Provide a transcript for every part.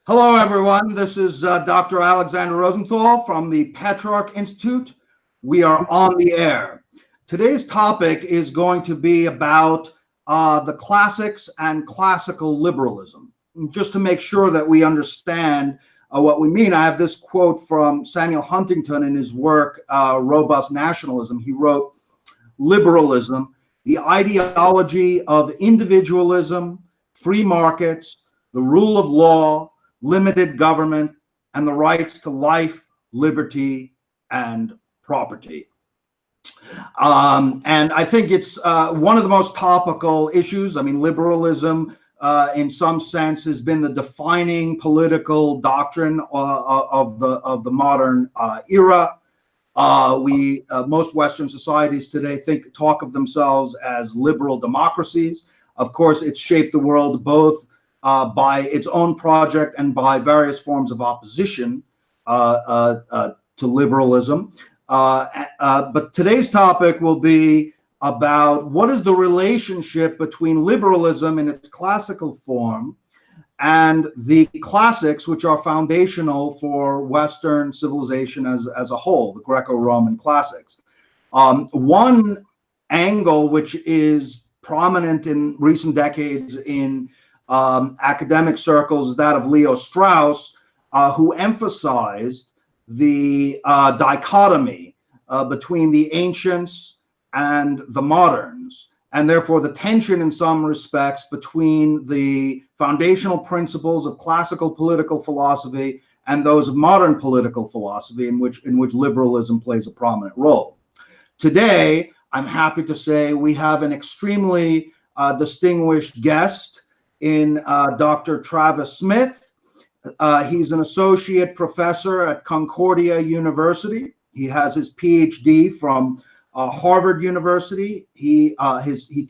Hello, everyone. This is Dr. Alexander Rosenthal from the Petrarch Institute. We are on the air. Today's topic is going to be about the classics and classical liberalism. Just to make sure that we understand what we mean, I have this quote from Samuel Huntington in his work, Robust Nationalism. He wrote, "Liberalism, the ideology of individualism, free markets, the rule of law, limited government, and the rights to life, liberty, and property." And I think it's one of the most topical issues. I mean, liberalism, in some sense, has been the defining political doctrine of the modern era. Most Western societies today talk of themselves as liberal democracies. Of course, it's shaped the world both by its own project and by various forms of opposition to liberalism. But today's topic will be about what is the relationship between liberalism in its classical form and the classics, which are foundational for Western civilization as a whole, the Greco-Roman classics. One angle which is prominent in recent decades in academic circles is that of Leo Strauss, who emphasized the dichotomy between the ancients and the moderns, and therefore the tension in some respects between the foundational principles of classical political philosophy and those of modern political philosophy, in which liberalism plays a prominent role. Today, I'm happy to say we have an extremely distinguished guest in Dr. Travis Smith. He's an associate professor at Concordia University. He has his PhD from Harvard University. He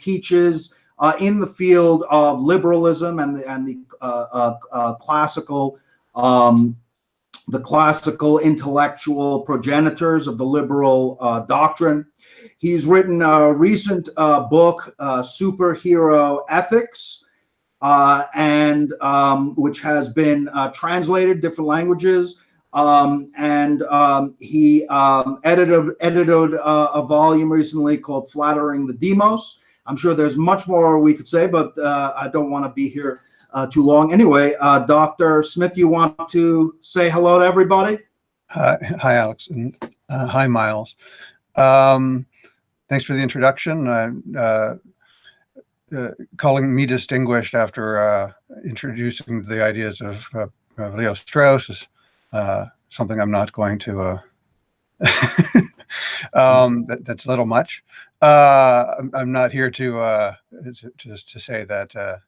teaches in the field of liberalism and the classical intellectual progenitors of the liberal doctrine. He's written a recent book, Superhero Ethics, and which has been translated different languages. He edited a volume recently called Flattering the Demos. I'm sure there's much more we could say, but I don't want to be here too long. Anyway, Dr. Smith, you want to say hello to everybody? Hi, Alex, and hi, Myles. Thanks for the introduction. Calling me distinguished after introducing the ideas of Leo Strauss is something I'm not going to. That's a little much. I'm not here to say that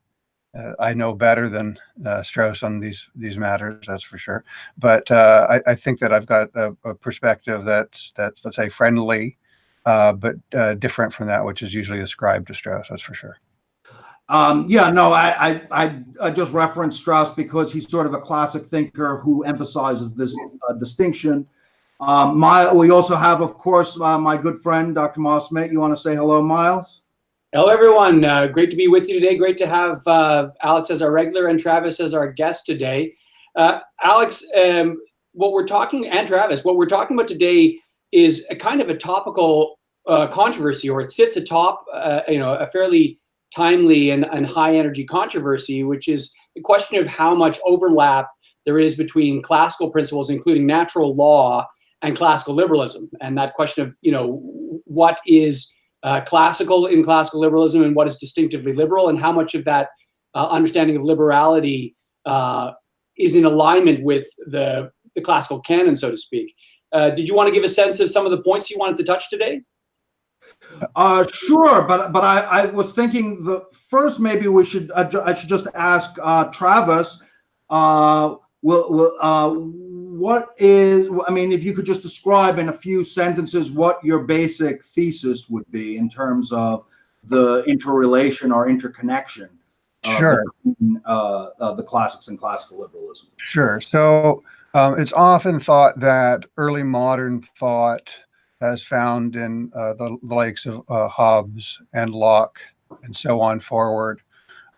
I know better than Strauss on these matters. That's for sure. But I think that I've got a perspective that's let's say friendly, but different from that which is usually ascribed to Strauss. That's for sure. I just referenced Strauss because he's sort of a classic thinker who emphasizes this distinction. We also have, of course, my good friend, Dr. Myles. You want to say hello, Myles? Hello, everyone. Great to be with you today. Great to have Alex as our regular and Travis as our guest today. Alex, and Travis, what we're talking about today is a kind of a topical controversy, or it sits atop, a fairly timely and high energy controversy, which is the question of how much overlap there is between classical principles, including natural law, and classical liberalism. And that question of, what is classical in classical liberalism and what is distinctively liberal, and how much of that understanding of liberality is in alignment with the classical canon, so to speak. Did you want to give a sense of some of the points you wanted to touch today? Sure, but I was thinking first maybe I should just ask Travis. If you could just describe in a few sentences what your basic thesis would be in terms of the interrelation or interconnection between the classics and classical liberalism. Sure. So it's often thought that early modern thought as found in the likes of Hobbes and Locke and so on forward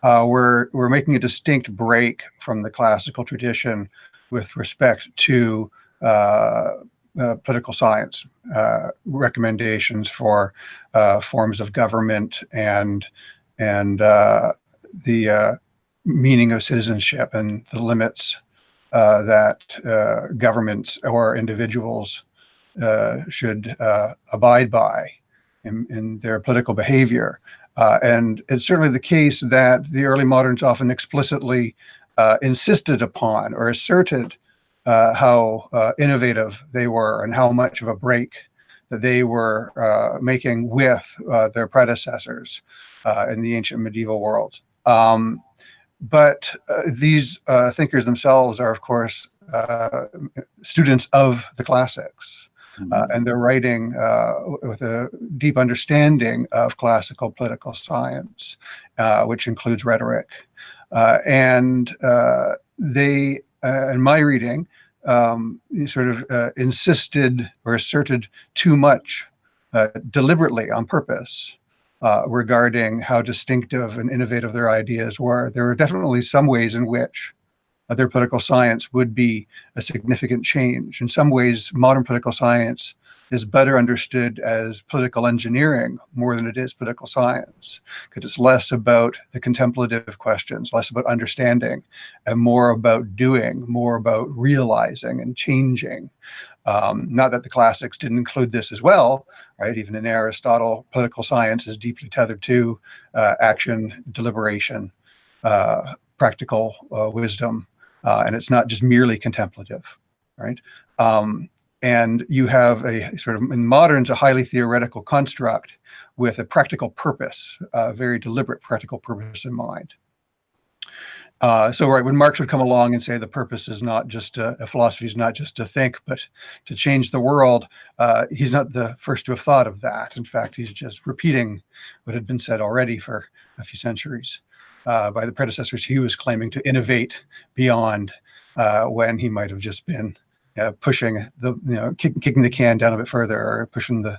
we're making a distinct break from the classical tradition with respect to political science, recommendations for forms of government and the meaning of citizenship and the limits that governments or individuals should abide by in their political behavior. And it's certainly the case that the early moderns often explicitly insisted upon or asserted how innovative they were and how much of a break that they were making with their predecessors in the ancient medieval world. But these thinkers themselves are, of course, students of the classics. And they're writing with a deep understanding of classical political science, which includes rhetoric. And they, in my reading, sort of insisted or asserted too much deliberately on purpose regarding how distinctive and innovative their ideas were. There were definitely some ways in which their political science would be a significant change. In some ways, modern political science is better understood as political engineering more than it is political science, because it's less about the contemplative questions, less about understanding, and more about doing, more about realizing and changing. Not that the classics didn't include this as well, right? Even in Aristotle, political science is deeply tethered to action, deliberation, practical wisdom, and it's not just merely contemplative, right? And you have a sort of, in moderns, a highly theoretical construct with a practical purpose, a very deliberate practical purpose in mind. So right, when Marx would come along and say the purpose is not just a philosophy is not just to think, but to change the world, he's not the first to have thought of that. In fact, he's just repeating what had been said already for a few centuries by the predecessors he was claiming to innovate beyond when he might have just been pushing the, kicking the can down a bit further or pushing it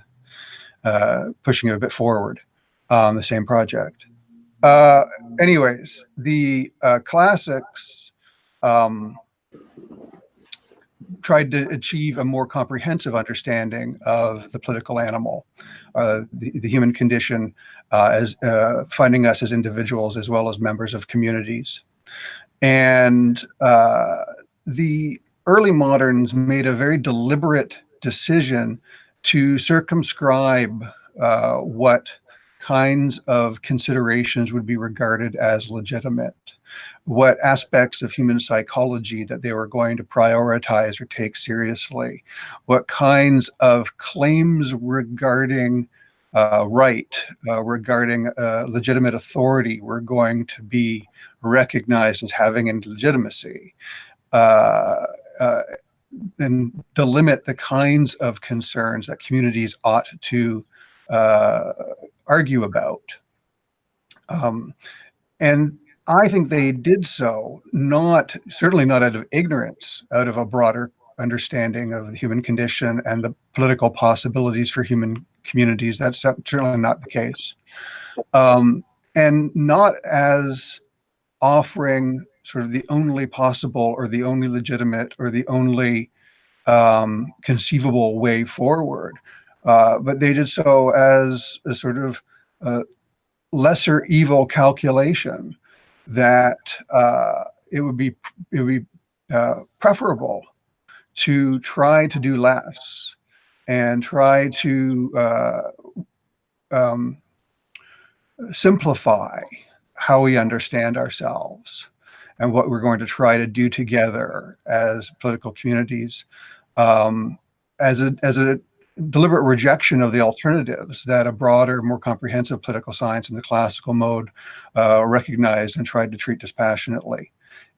a bit forward on the same project. Anyways, the classics tried to achieve a more comprehensive understanding of the political animal, the human condition, as finding us as individuals as well as members of communities. And the early moderns made a very deliberate decision to circumscribe what kinds of considerations would be regarded as legitimate, what aspects of human psychology that they were going to prioritize or take seriously, what kinds of claims regarding right, regarding legitimate authority were going to be recognized as having in legitimacy, and delimit the kinds of concerns that communities ought to argue about. And I think they did so, certainly not out of ignorance, out of a broader understanding of the human condition and the political possibilities for human communities. That's certainly not the case. And not as offering sort of the only possible or the only legitimate or the only conceivable way forward. But they did so as a sort of lesser evil calculation that it would be preferable to try to do less and try to simplify how we understand ourselves and what we're going to try to do together as political communities, as a deliberate rejection of the alternatives that a broader, more comprehensive political science in the classical mode recognized and tried to treat dispassionately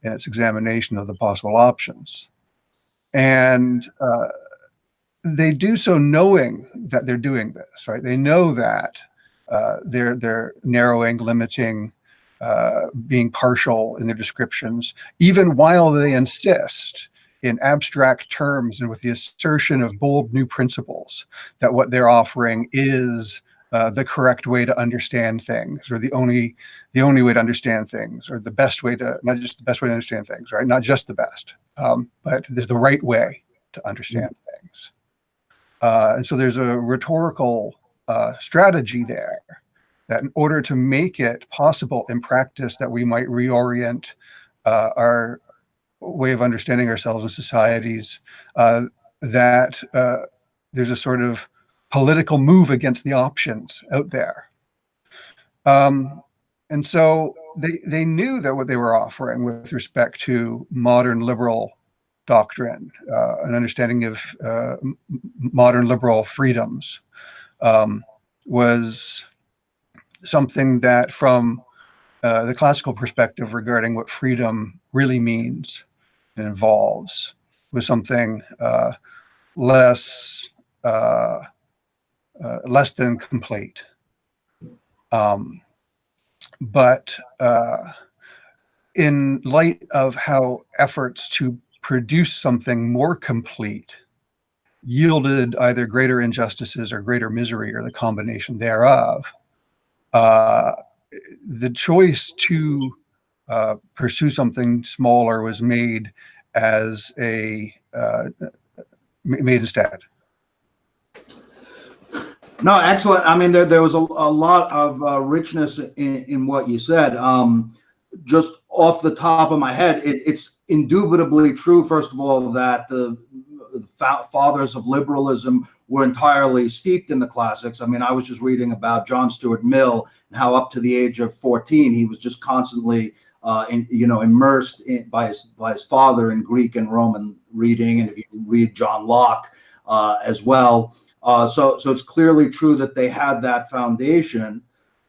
in its examination of the possible options. And they do so knowing that they're doing this, right? They know that they're narrowing, limiting, being partial in their descriptions, even while they insist in abstract terms and with the assertion of bold new principles that what they're offering is the correct way to understand things, or the only the only way to understand things, or the best way to, not just the best way to understand things, right? Not just the best, but there's the right way to understand things. And so there's a rhetorical strategy there, that in order to make it possible in practice that we might reorient our way of understanding ourselves and societies, that there's a sort of political move against the options out there. And so they knew that what they were offering with respect to modern liberal doctrine, an understanding of modern liberal freedoms, was something that, from the classical perspective regarding what freedom really means and involves, was something less than complete. But in light of how efforts to produce something more complete yielded either greater injustices or greater misery, or the combination thereof, the choice to pursue something smaller was made as made instead. No, excellent. I mean, there was a lot of richness in what you said. Just off the top of my head, it's indubitably true, first of all, that the fathers of liberalism were entirely steeped in the classics. I mean, I was just reading about John Stuart Mill and how up to the age of 14, he was just constantly immersed by his father in Greek and Roman reading. And if you read John Locke as well. So it's clearly true that they had that foundation.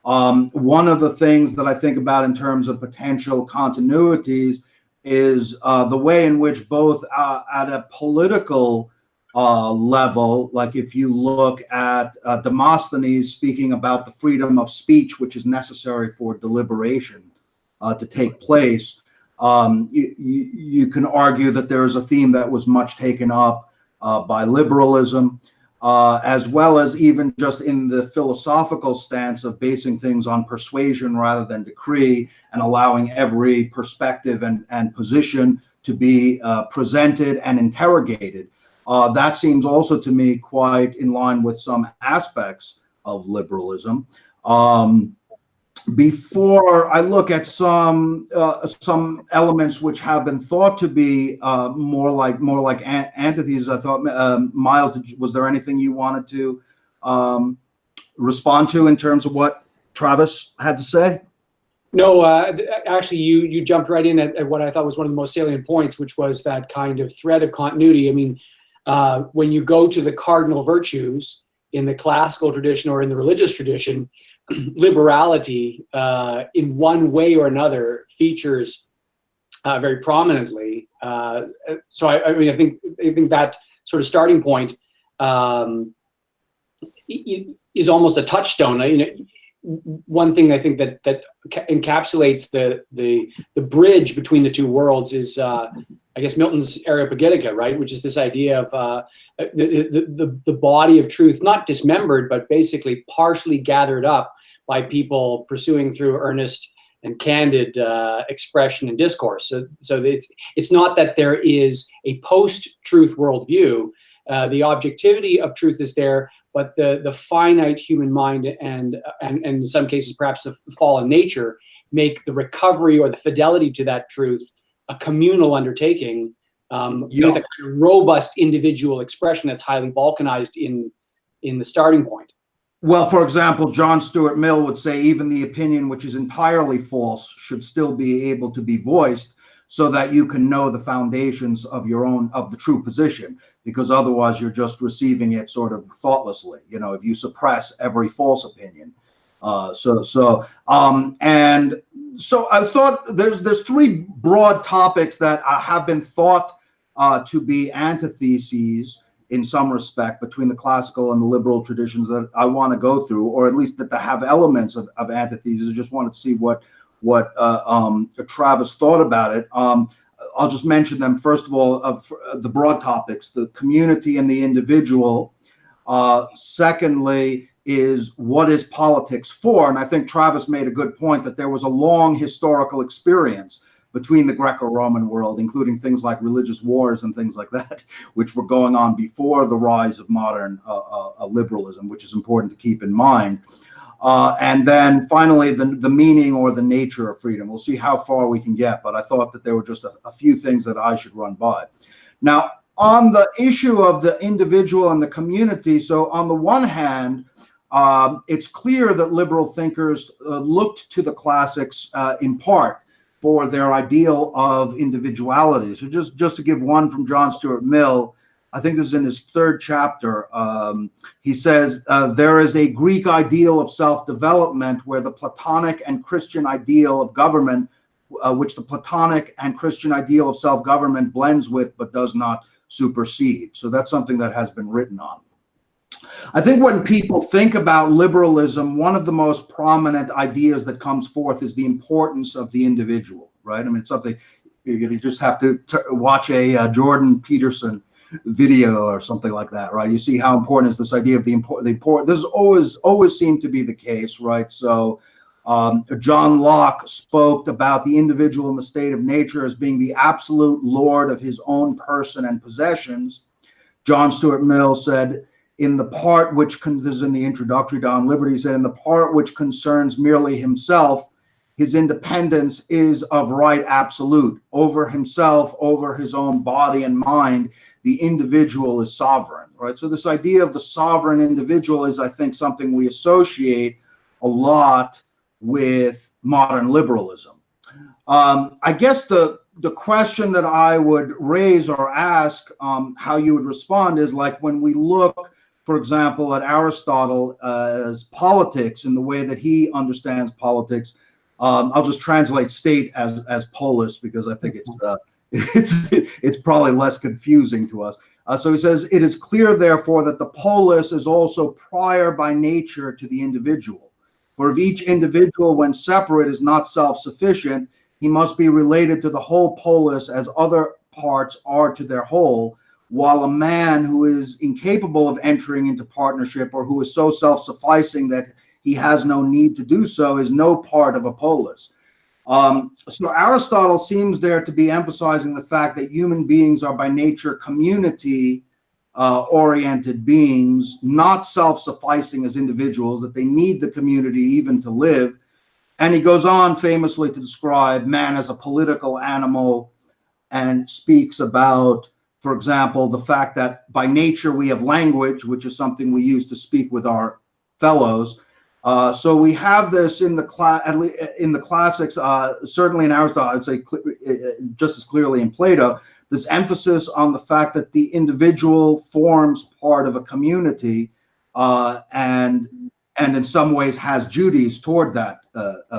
One of the things that I think about in terms of potential continuities is the way in which both at a political level, like if you look at Demosthenes speaking about the freedom of speech, which is necessary for deliberation to take place, you can argue that there is a theme that was much taken up by liberalism. As well as even just in the philosophical stance of basing things on persuasion rather than decree, and allowing every perspective and position to be presented and interrogated. That seems also to me quite in line with some aspects of liberalism. Before I look at some elements which have been thought to be more like antitheses, I thought, Myles, was there anything you wanted to respond to in terms of what Travis had to say? No, actually, you jumped right in at what I thought was one of the most salient points, which was that kind of thread of continuity. I mean, when you go to the cardinal virtues in the classical tradition or in the religious tradition, liberality in one way or another features very prominently. So I mean, I think that sort of starting point is almost a touchstone. You know, one thing I think that encapsulates the bridge between the two worlds is I guess Milton's Areopagitica, right, which is this idea of the body of truth, not dismembered, but basically partially gathered up by people pursuing through earnest and candid expression and discourse. So it's not that there is a post-truth worldview. The objectivity of truth is there, but the finite human mind and in some cases perhaps the fallen nature make the recovery or the fidelity to that truth a communal undertaking with a kind of robust individual expression that's highly balkanized in the starting point. Well, for example, John Stuart Mill would say even the opinion which is entirely false should still be able to be voiced so that you can know the foundations of the true position, because otherwise you're just receiving it sort of thoughtlessly, you know, if you suppress every false opinion. And so I thought there's three broad topics that have been thought to be antitheses in some respect between the classical and the liberal traditions that I want to go through, or at least that they have elements of antitheses. I just wanted to see what Travis thought about it. I'll just mention them. First of all, of the broad topics: the community and the individual. Secondly, is what is politics for? And I think Travis made a good point that there was a long historical experience between the Greco-Roman world, including things like religious wars and things like that, which were going on before the rise of modern liberalism, which is important to keep in mind. And then finally, the meaning or the nature of freedom. We'll see how far we can get, but I thought that there were just a few things that I should run by. Now, on the issue of the individual and the community, so on the one hand, it's clear that liberal thinkers looked to the classics in part for their ideal of individuality. So just to give one from John Stuart Mill, I think this is in his third chapter. He says, there is a Greek ideal of self-development where the Platonic and Christian ideal of government, which the Platonic and Christian ideal of self-government blends with but does not supersede. So that's something that has been written on. I think when people think about liberalism, one of the most prominent ideas that comes forth is the importance of the individual, right? I mean, it's something you just have to watch a Jordan Peterson video or something like that, right? You see how important is this idea of the important. This has always seemed to be the case, right? So John Locke spoke about the individual in the state of nature as being the absolute lord of his own person and possessions. John Stuart Mill said, in the part which, this is in the introductory to On Liberty, he said, in the part which concerns merely himself, his independence is of right absolute. Over himself, over his own body and mind, the individual is sovereign, right? So this idea of the sovereign individual is, I think, something we associate a lot with modern liberalism. I guess the question that I would raise or ask how you would respond is, like, when we look, for example, at Aristotle as politics in the way that he understands politics. I'll just translate state as polis because I think it's probably less confusing to us. So he says, it is clear, therefore, that the polis is also prior by nature to the individual. For if each individual, when separate, is not self-sufficient, he must be related to the whole polis as other parts are to their whole, while a man who is incapable of entering into partnership or who is so self-sufficing that he has no need to do so is no part of a polis. So Aristotle seems there to be emphasizing the fact that human beings are by nature community oriented beings, not self-sufficing as individuals, that they need the community even to live. And he goes on famously to describe man as a political animal and speaks about, for example, the fact that by nature we have language, which is something we use to speak with our fellows. So we have this in the classics, certainly in Aristotle, I would say just as clearly in Plato, this emphasis on the fact that the individual forms part of a community and in some ways has duties toward that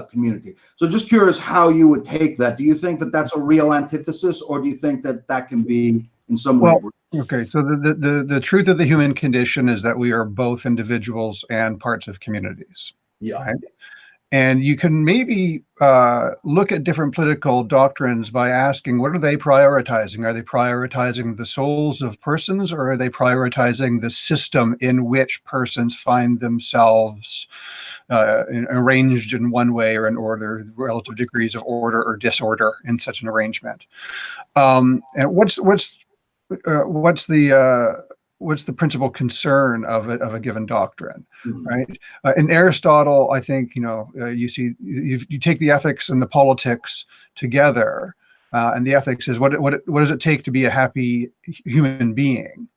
community. So just curious how you would take that. Do you think that that's a real antithesis, or do you think that that can be in some way? Well, okay, so the truth of the human condition is that we are both individuals and parts of communities. Yeah. Right? And you can maybe look at different political doctrines by asking, what are they prioritizing? Are they prioritizing the souls of persons, or are they prioritizing the system in which persons find themselves arranged in one way or in order, relative degrees of order or disorder in such an arrangement? And what's the principal concern of a given doctrine, right? In Aristotle, I think you take the ethics and the politics together, and the ethics is what does it take to be a happy human being,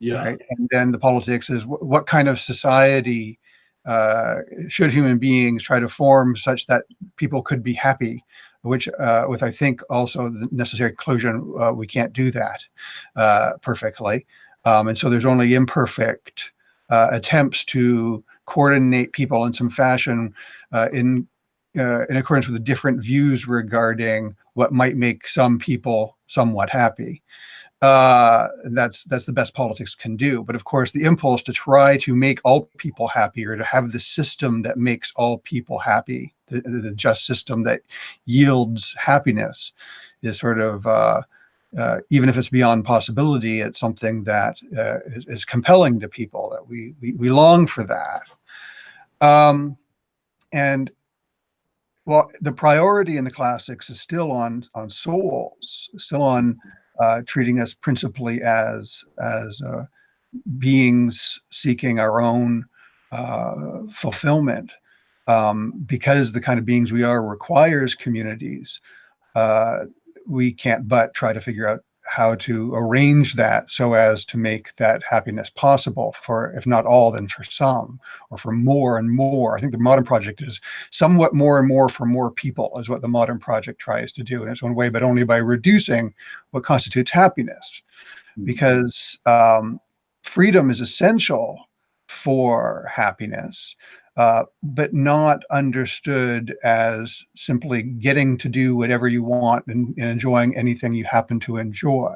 right? And then the politics is what kind of society should human beings try to form such that people could be happy. Which, with I think also the necessary conclusion, we can't do that perfectly. And so there's only imperfect attempts to coordinate people in some fashion in accordance with the different views regarding what might make some people somewhat happy. That's the best politics can do. But of course, the impulse to try to make all people happy, or to have the system that makes all people happy, the just system that yields happiness, is sort of even if it's beyond possibility, it's something that is compelling to people, that we long for that. And well, the priority in the classics is still on souls, still on treating us principally as beings seeking our own fulfillment, because the kind of beings we are requires communities. We can't but try to figure out how to arrange that so as to make that happiness possible for, if not all, then for some, or for more and more. I think the modern project is somewhat more and more for more people, is what the modern project tries to do in its own way, but only by reducing what constitutes happiness. Because freedom is essential for happiness, but not understood as simply getting to do whatever you want and enjoying anything you happen to enjoy.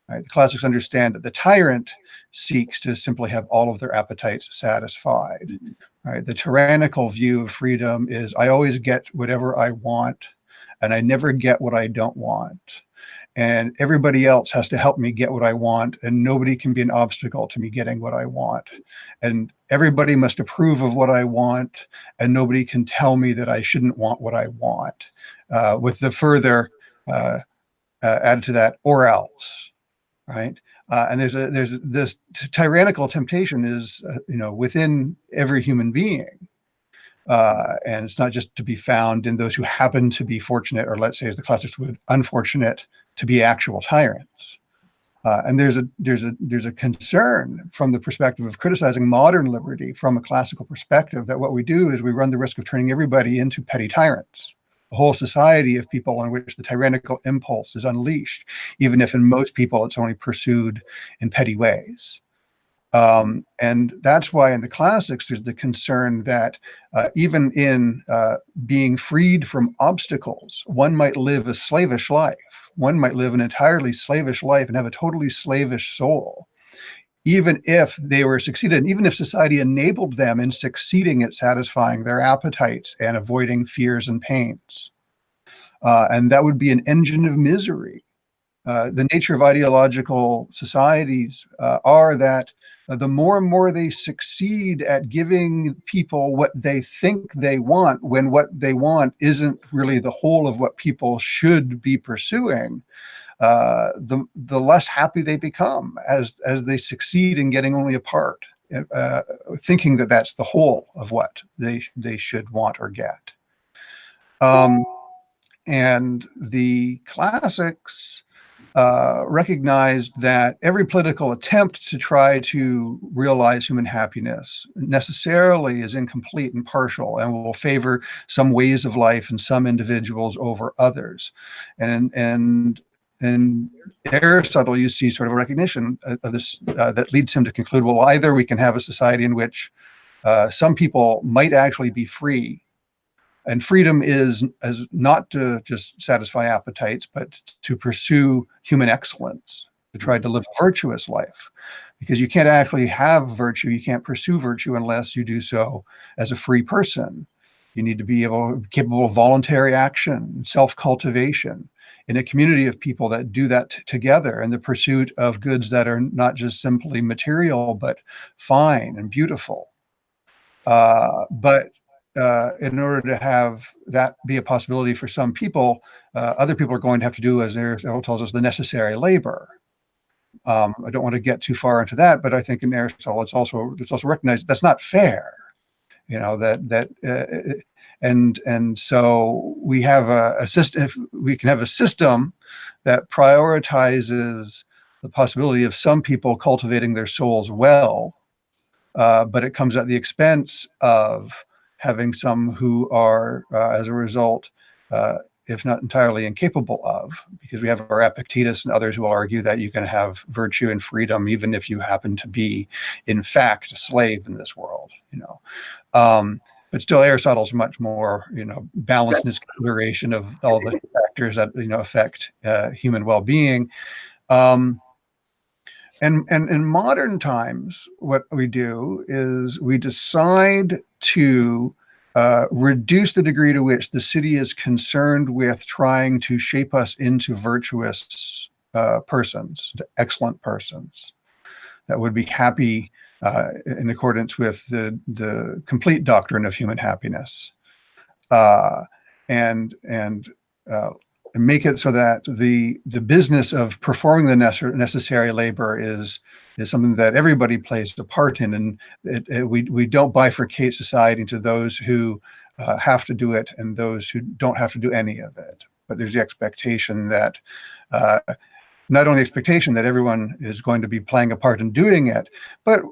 Right? The classics understand that the tyrant seeks to simply have all of their appetites satisfied. Right? The tyrannical view of freedom is, I always get whatever I want, and I never get what I don't want. And everybody else has to help me get what I want, and nobody can be an obstacle to me getting what I want. And everybody must approve of what I want, and nobody can tell me that I shouldn't want what I want. With the further added to that, or else, right? And there's this tyrannical temptation is within every human being. And it's not just to be found in those who happen to be fortunate, or let's say, as the classics would, unfortunate to be actual tyrants. And there's a concern from the perspective of criticizing modern liberty from a classical perspective that what we do is we run the risk of turning everybody into petty tyrants, a whole society of people on which the tyrannical impulse is unleashed, even if in most people it's only pursued in petty ways. And that's why in the classics, there's the concern that even in being freed from obstacles, one might live a slavish life. One might live an entirely slavish life and have a totally slavish soul, even if they were succeeded, and even if society enabled them in succeeding at satisfying their appetites and avoiding fears and pains. And that would be an engine of misery. The nature of ideological societies are that the more and more they succeed at giving people what they think they want, when what they want isn't really the whole of what people should be pursuing, the less happy they become as they succeed in getting only a part, thinking that that's the whole of what they should want or get. And the classics recognized that every political attempt to try to realize human happiness necessarily is incomplete and partial, and will favor some ways of life and some individuals over others. And Aristotle, you see sort of a recognition of this that leads him to conclude, well, either we can have a society in which some people might actually be free. And freedom is not to just satisfy appetites, but to pursue human excellence, to try to live a virtuous life. Because you can't actually have virtue, you can't pursue virtue unless you do so as a free person. You need to be capable of voluntary action, self-cultivation, in a community of people that do that together in the pursuit of goods that are not just simply material, but fine and beautiful. But in order to have that be a possibility for some people, other people are going to have to do, as Aristotle tells us, the necessary labor. I don't want to get too far into that, but I think in Aristotle it's also recognized that's not fair. And so we have a system. If we can have a system that prioritizes the possibility of some people cultivating their souls well, but it comes at the expense of having some who are, as a result, if not entirely incapable of, because we have our Epictetus and others who will argue that you can have virtue and freedom even if you happen to be, in fact, a slave in this world. But still, Aristotle's much more, balanced in his consideration of all the factors that affect human well-being. And in modern times, what we do is we decide to reduce the degree to which the city is concerned with trying to shape us into virtuous persons, to excellent persons that would be happy in accordance with the complete doctrine of human happiness, and make it so that the business of performing the necessary labor is something that everybody plays a part in, and we don't bifurcate society into those who have to do it and those who don't have to do any of it. But there's the expectation that not only the expectation that everyone is going to be playing a part in doing it, but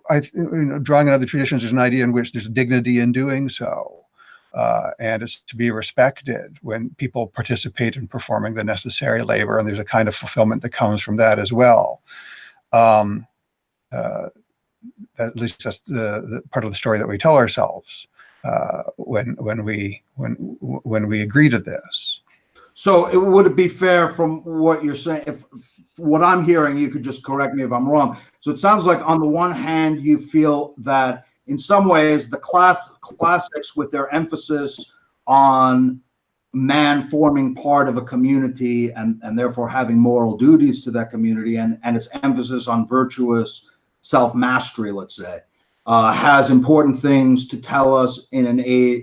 drawing on other traditions, there's an idea in which there's dignity in doing so. And it's to be respected when people participate in performing the necessary labor, and there's a kind of fulfillment that comes from that as well. At least that's the part of the story that we tell ourselves when we agree to this. So would it be fair from what you're saying, if what I'm hearing, you could just correct me if I'm wrong. So it sounds like on the one hand, you feel that in some ways the classics, with their emphasis on man forming part of a community and therefore having moral duties to that community, and its emphasis on virtuous self-mastery, let's say, has important things to tell us in an age,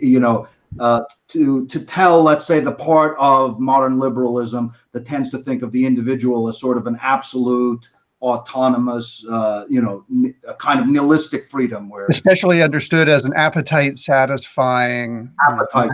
to tell, let's say, the part of modern liberalism that tends to think of the individual as sort of an absolute, autonomous, a kind of nihilistic freedom, where especially understood as an appetite satisfying, or something.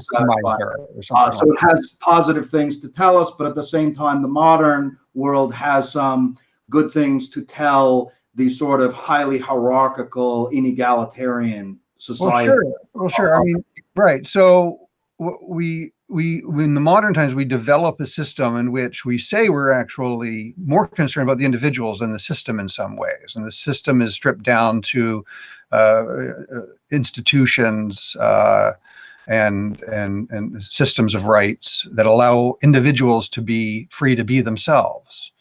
So it has positive things to tell us, but at the same time, the modern world has some good things to tell the sort of highly hierarchical, inegalitarian society. Well, sure. I mean, right. So we in the modern times, we develop a system in which we say we're actually more concerned about the individuals than the system in some ways. And the system is stripped down to institutions and systems of rights that allow individuals to be free to be themselves.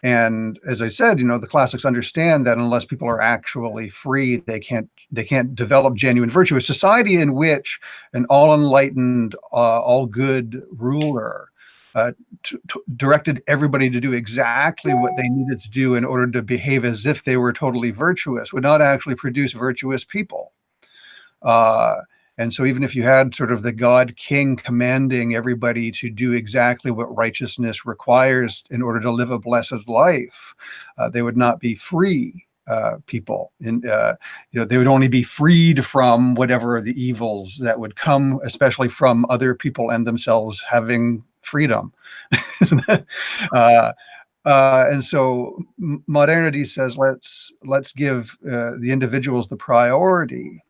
And as I said, the classics understand that unless people are actually free, they can't develop genuine virtue. A society in which an all-enlightened, all-good ruler directed everybody to do exactly what they needed to do in order to behave as if they were totally virtuous would not actually produce virtuous people. And so even if you had sort of the God King commanding everybody to do exactly what righteousness requires in order to live a blessed life, they would not be free people. They would only be freed from whatever the evils that would come, especially from other people and themselves having freedom. And so modernity says, let's give the individuals the priority.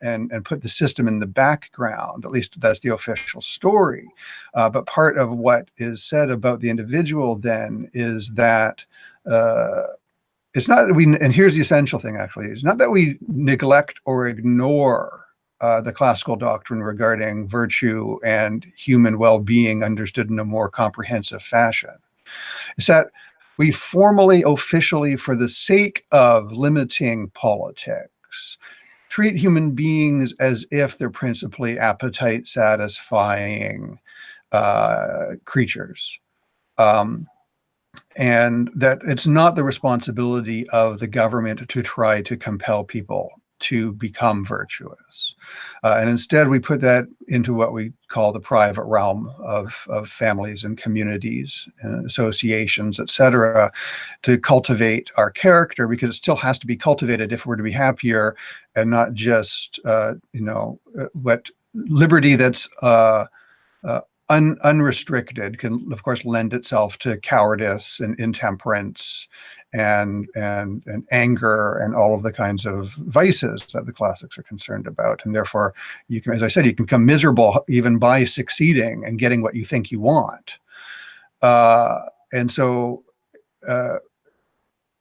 And put the system in the background. At least that's the official story. But part of what is said about the individual then is that it's not that and here's the essential thing actually, it's not that we neglect or ignore the classical doctrine regarding virtue and human well-being understood in a more comprehensive fashion. It's that we formally, officially, for the sake of limiting politics, treat human beings as if they're principally appetite satisfying creatures. And that it's not the responsibility of the government to try to compel people to become virtuous. And instead, we put that into what we call the private realm of families and communities and associations, et cetera, to cultivate our character, because it still has to be cultivated if we're to be happier, and not just, what liberty that's unrestricted can, of course, lend itself to cowardice and intemperance and anger and all of the kinds of vices that the classics are concerned about. And therefore, you can, as I said, you can become miserable even by succeeding and getting what you think you want. And so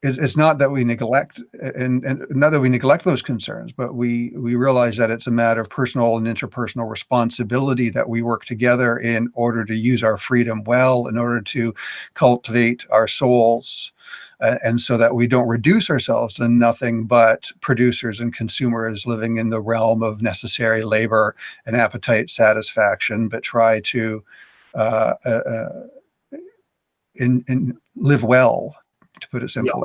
it's not that we neglect, and not that we neglect those concerns, but we realize that it's a matter of personal and interpersonal responsibility that we work together in order to use our freedom well, in order to cultivate our souls, and so that we don't reduce ourselves to nothing but producers and consumers living in the realm of necessary labor and appetite satisfaction, but try to live well, to put it simply.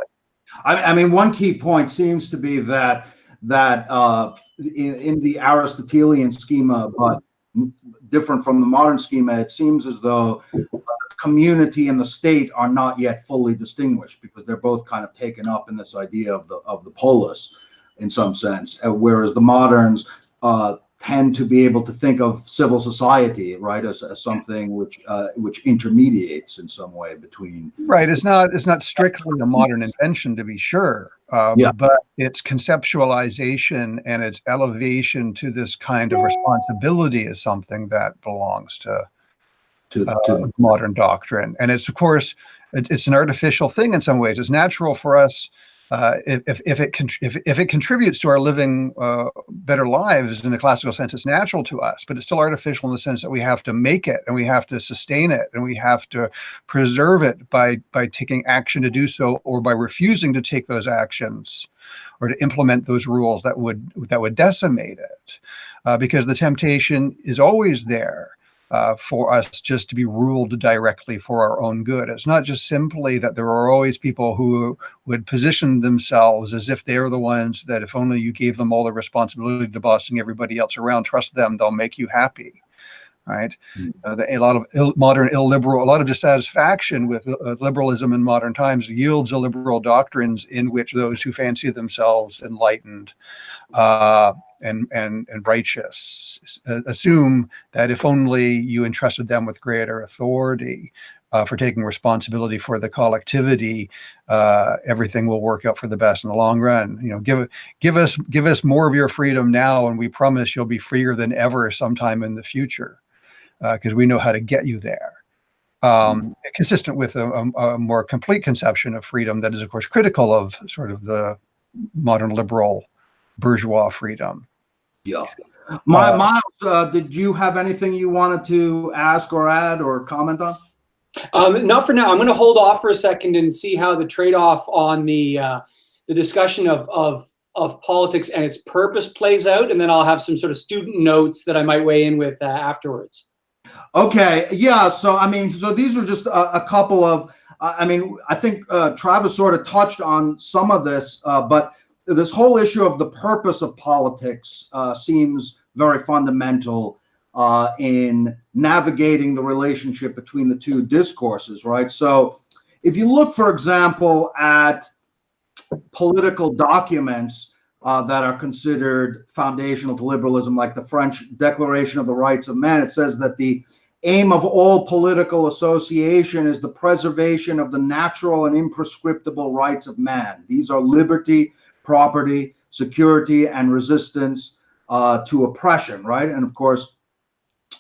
I mean, one key point seems to be that in the Aristotelian schema, but different from the modern schema, it seems as though community and the state are not yet fully distinguished, because they're both kind of taken up in this idea of the polis in some sense, whereas the moderns tend to be able to think of civil society, right, as something which intermediates in some way between. Right. It's not strictly a modern invention, to be sure, but its conceptualization and its elevation to this kind of responsibility is something that belongs to modern doctrine. And it's, of course, it's an artificial thing in some ways. It's natural for us. If it contributes to our living better lives in a classical sense, it's natural to us, but it's still artificial in the sense that we have to make it, and we have to sustain it, and we have to preserve it by taking action to do so, or by refusing to take those actions or to implement those rules that would decimate it, because the temptation is always there. For us just to be ruled directly for our own good. It's not just simply that there are always people who would position themselves as if they're the ones that if only you gave them all the responsibility to bossing everybody else around, trust them, they'll make you happy, right? A lot of modern illiberal, a lot of dissatisfaction with liberalism in modern times yields illiberal doctrines in which those who fancy themselves enlightened and righteous assume that if only you entrusted them with greater authority for taking responsibility for the collectivity, everything will work out for the best in the long run. You know, give us more of your freedom now, and we promise you'll be freer than ever sometime in the future, because we know how to get you there. Consistent with a more complete conception of freedom that is, of course, critical of sort of the modern liberal bourgeois freedom. Yeah. Myles, did you have anything you wanted to ask or add or comment on? Not for now. I'm going to hold off for a second and see how the trade-off on the discussion of politics and its purpose plays out, and then I'll have some sort of student notes that I might weigh in with afterwards. Okay. Yeah. So I mean, so these are just a couple of. I mean, I think Travis sort of touched on some of this, but this whole issue of the purpose of politics seems very fundamental in navigating the relationship between the two discourses, right? So if you look, for example, at political documents that are considered foundational to liberalism, like the French Declaration of the Rights of Man, it says that the aim of all political association is the preservation of the natural and imprescriptible rights of man. These are liberty, property, security, and resistance to oppression, right? And of course,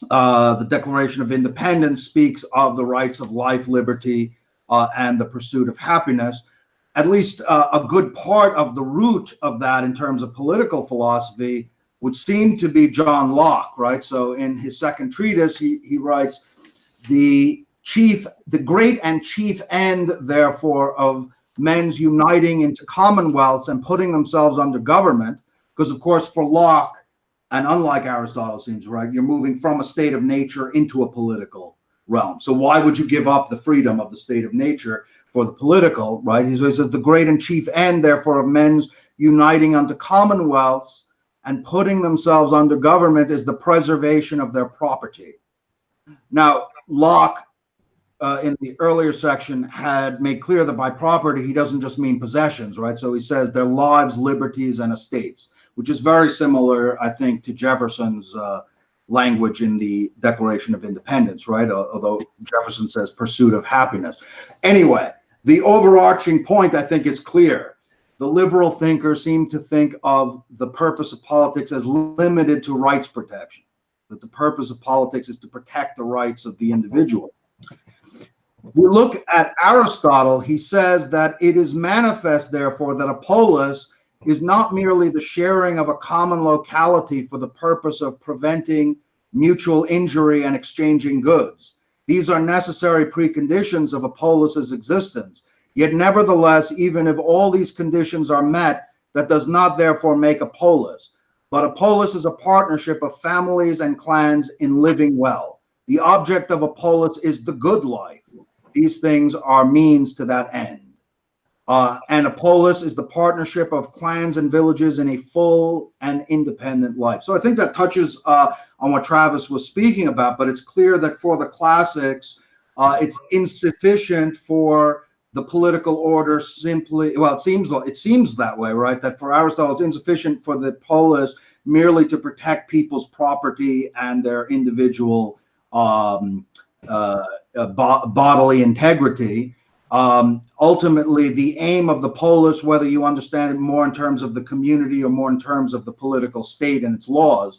the Declaration of Independence speaks of the rights of life, liberty, and the pursuit of happiness. At least a good part of the root of that in terms of political philosophy would seem to be John Locke, right? So in his second treatise, he writes, the great and chief end, therefore, of men's uniting into commonwealths and putting themselves under government, because of course for Locke, and unlike Aristotle seems, right, you're moving from a state of nature into a political realm. So why would you give up the freedom of the state of nature for the political, right? He says the great and chief end, therefore, of men's uniting unto commonwealths and putting themselves under government is the preservation of their property. Now, Locke, in the earlier section, had made clear that by property, he doesn't just mean possessions, right? So he says their lives, liberties, and estates, which is very similar, I think, to Jefferson's language in the Declaration of Independence, right? Although Jefferson says pursuit of happiness. Anyway, the overarching point, I think, is clear. The liberal thinkers seem to think of the purpose of politics as limited to rights protection, that the purpose of politics is to protect the rights of the individual. We look at Aristotle, he says that it is manifest, therefore, that a polis is not merely the sharing of a common locality for the purpose of preventing mutual injury and exchanging goods. These are necessary preconditions of a polis's existence. Yet nevertheless, even if all these conditions are met, that does not therefore make a polis. But a polis is a partnership of families and clans in living well. The object of a polis is the good life. These things are means to that end. And a polis is the partnership of clans and villages in a full and independent life. So I think that touches on what Travis was speaking about, but it's clear that for the classics, it's insufficient for the political order simply, well, it seems that way, right? That for Aristotle, it's insufficient for the polis merely to protect people's property and their individual bodily integrity. Ultimately, the aim of the polis, whether you understand it more in terms of the community or more in terms of the political state and its laws,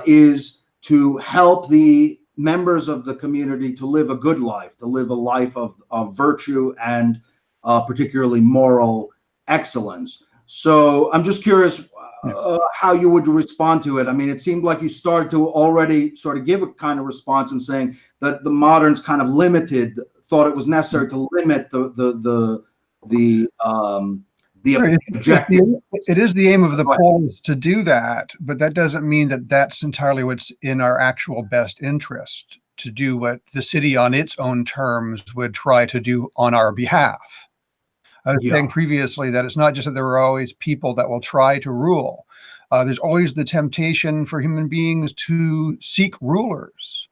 is to help the members of the community to live a good life, to live a life of virtue and particularly moral excellence. So I'm just curious how you would respond to it. I mean, it seemed like you started to already sort of give a kind of response in saying that the moderns kind of thought it was necessary to limit the objective. It is the aim of the polis to do that, but that doesn't mean that that's entirely what's in our actual best interest, to do what the city on its own terms would try to do on our behalf. I was saying previously that it's not just that there are always people that will try to rule. There's always the temptation for human beings to seek rulers.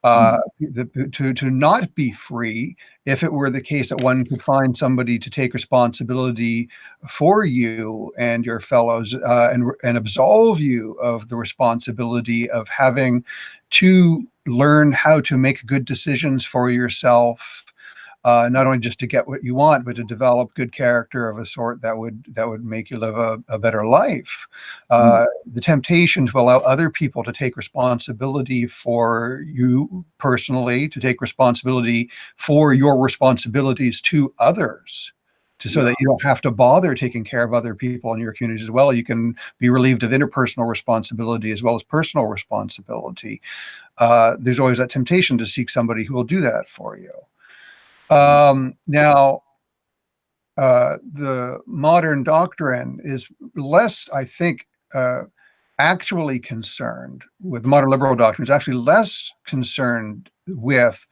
To not be free, if it were the case that one could find somebody to take responsibility for you and your fellows and absolve you of the responsibility of having to learn how to make good decisions for yourself, not only just to get what you want, but to develop good character of a sort that would make you live a better life. The temptation to allow other people to take responsibility for you personally, to take responsibility for your responsibilities to others, so that you don't have to bother taking care of other people in your community as well. You can be relieved of interpersonal responsibility as well as personal responsibility. There's always that temptation to seek somebody who will do that for you. Now, the modern doctrine is less, I think, actually concerned with modern liberal doctrine, is actually less concerned with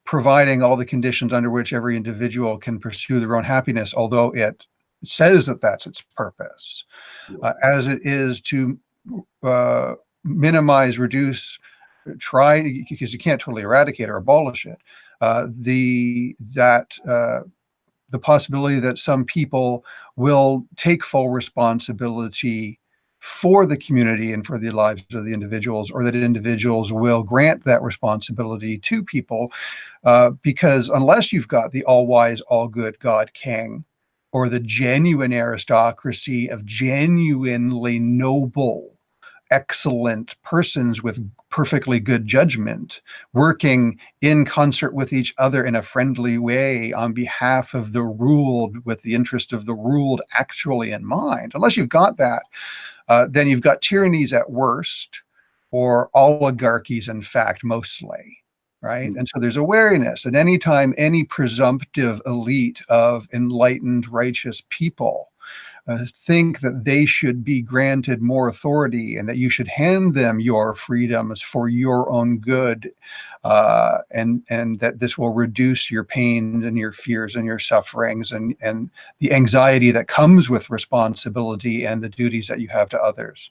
providing all the conditions under which every individual can pursue their own happiness, although it says that that's its purpose, as it is to minimize, reduce, try, because you can't totally eradicate or abolish it, the possibility that some people will take full responsibility for the community and for the lives of the individuals, or that individuals will grant that responsibility to people, because unless you've got the all-wise, all-good God King, or the genuine aristocracy of genuinely noble, excellent persons with perfectly good judgment, working in concert with each other in a friendly way on behalf of the ruled, with the interest of the ruled actually in mind. Unless you've got that, then you've got tyrannies at worst, or oligarchies, in fact, mostly, right? And so there's awareness that anytime any presumptive elite of enlightened, righteous people think that they should be granted more authority and that you should hand them your freedoms for your own good, and that this will reduce your pain and your fears and your sufferings and the anxiety that comes with responsibility and the duties that you have to others,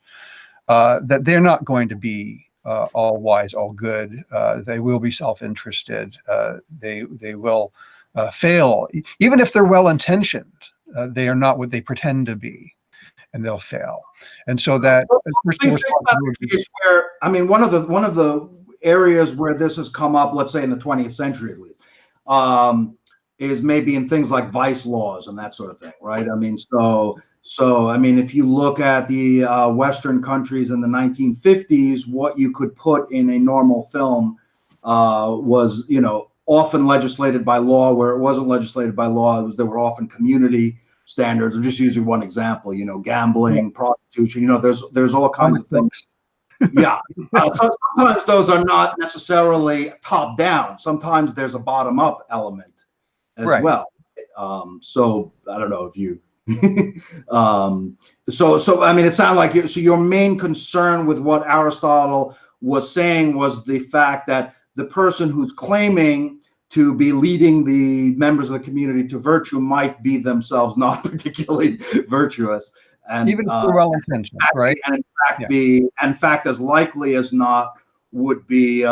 that they're not going to be all wise, all good. They will be self-interested. They will fail, even if they're well-intentioned. They are not what they pretend to be, and they'll fail. And so that where, I mean, one of the areas where this has come up, let's say in the 20th century at least, is maybe in things like vice laws and that sort of thing, right? I mean, so I mean, if you look at the Western countries in the 1950s, what you could put in a normal film was, often legislated by law. Where it wasn't legislated by law, there were often community standards. I'm just using one example, gambling, prostitution, there's all kinds of things. Yeah. So sometimes those are not necessarily top down. Sometimes there's a bottom up element as well. So I don't know if you, so I mean, it sounded like your main concern with what Aristotle was saying was the fact that the person who's claiming to be leading the members of the community to virtue might be themselves not particularly virtuous, and even if they're well intentioned, right? And in fact, as likely as not, would be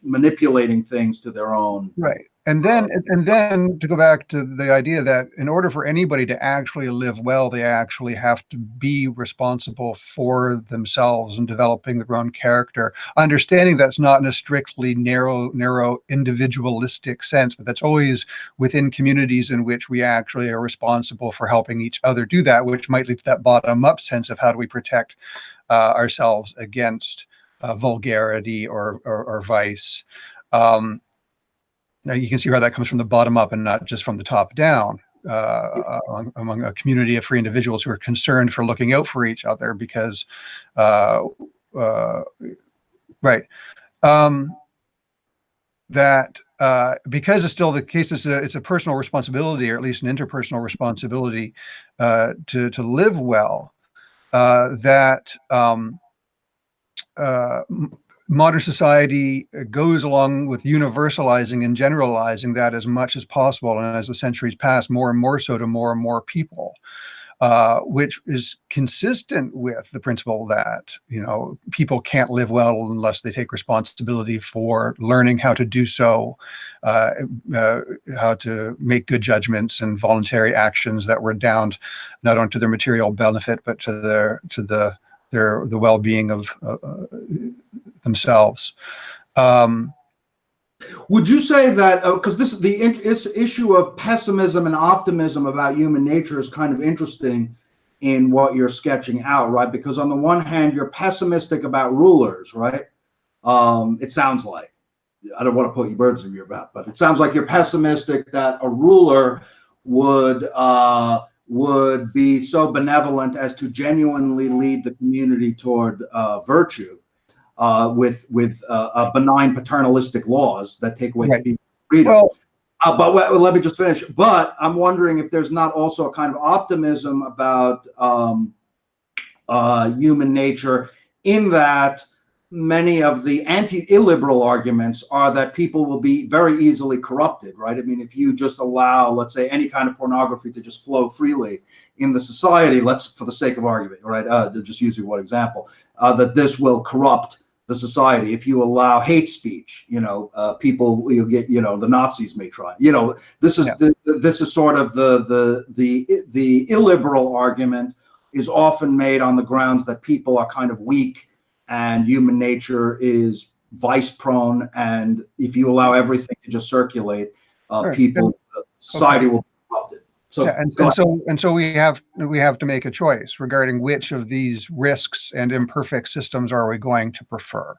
manipulating things to their own. Right. And then to go back to the idea that in order for anybody to actually live well, they actually have to be responsible for themselves and developing their own character. Understanding that's not in a strictly narrow individualistic sense, but that's always within communities in which we actually are responsible for helping each other do that, which might lead to that bottom-up sense of how do we protect ourselves against vulgarity or vice. Now you can see how that comes from the bottom up and not just from the top down, among a community of free individuals who are concerned for looking out for each other because, because it's still the case, it's a personal responsibility, or at least an interpersonal responsibility, to live well. Modern society goes along with universalizing and generalizing that as much as possible, and as the centuries pass, more and more so to more and more people, which is consistent with the principle that, people can't live well unless they take responsibility for learning how to do so, how to make good judgments and voluntary actions that redound not only to their material benefit but to the well-being of themselves. Would you say that, because this issue of pessimism and optimism about human nature is kind of interesting in what you're sketching out, right? Because on the one hand, you're pessimistic about rulers, right? It sounds like, I don't want to put you words in your mouth, but it sounds like you're pessimistic that a ruler would be so benevolent as to genuinely lead the community toward virtue, with benign paternalistic laws that take away people's freedom. Well, but let me just finish. But I'm wondering if there's not also a kind of optimism about human nature, in that many of the illiberal arguments are that people will be very easily corrupted, right? I mean, if you just allow, let's say, any kind of pornography to just flow freely in the society, for the sake of argument, right? Just using one example, that this will corrupt the society. If you allow hate speech, people, you'll get, the Nazis may try. This is this is sort of the illiberal argument is often made on the grounds that people are kind of weak and human nature is vice prone, and if you allow everything to just circulate, society will be corrupted. So we have to make a choice regarding which of these risks and imperfect systems are we going to prefer.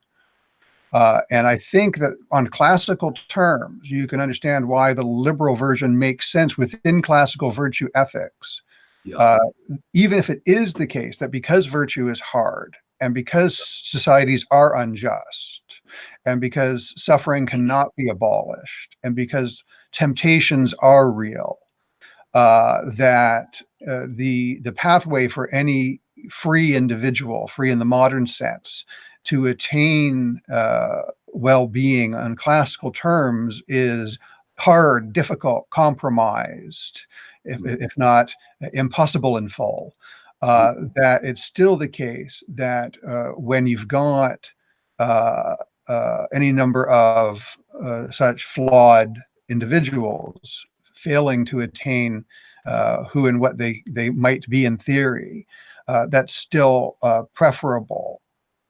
And I think that on classical terms, you can understand why the liberal version makes sense within classical virtue ethics. Even if it is the case that because virtue is hard, and because societies are unjust, and because suffering cannot be abolished, and because temptations are real, that the pathway for any free individual, free in the modern sense, to attain well-being on classical terms is hard, difficult, compromised, if not impossible in full. That it's still the case that when you've got any number of such flawed individuals failing to attain who and what they might be in theory, that's still preferable.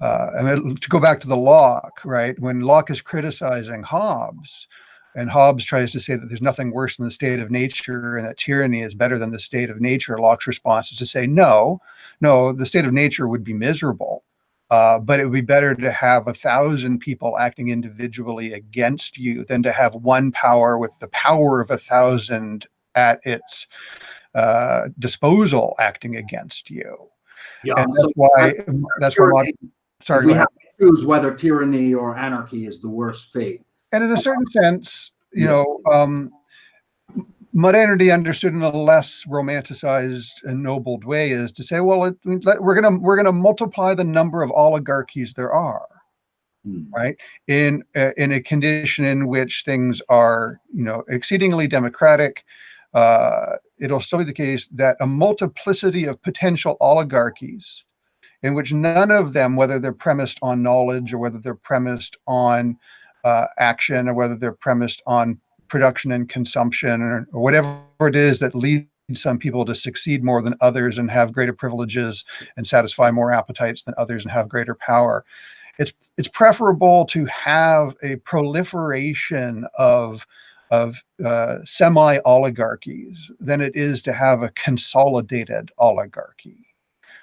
To go back to the Locke, right? When Locke is criticizing Hobbes, and Hobbes tries to say that there's nothing worse than the state of nature and that tyranny is better than the state of nature, Locke's response is to say, no, the state of nature would be miserable, but it would be better to have 1,000 people acting individually against you than to have one power with the power of 1,000 at its disposal acting against you. And that's why sorry, we have to choose whether tyranny or anarchy is the worst fate. And in a certain sense, modernity understood in a less romanticized, ennobled way is to say, well, we're gonna multiply the number of oligarchies there are. right? In a condition in which things are, exceedingly democratic, it'll still be the case that a multiplicity of potential oligarchies, in which none of them, whether they're premised on knowledge or whether they're premised on action or whether they're premised on production and consumption or whatever it is that leads some people to succeed more than others and have greater privileges and satisfy more appetites than others and have greater power. It's preferable to have a proliferation of semi-oligarchies than it is to have a consolidated oligarchy.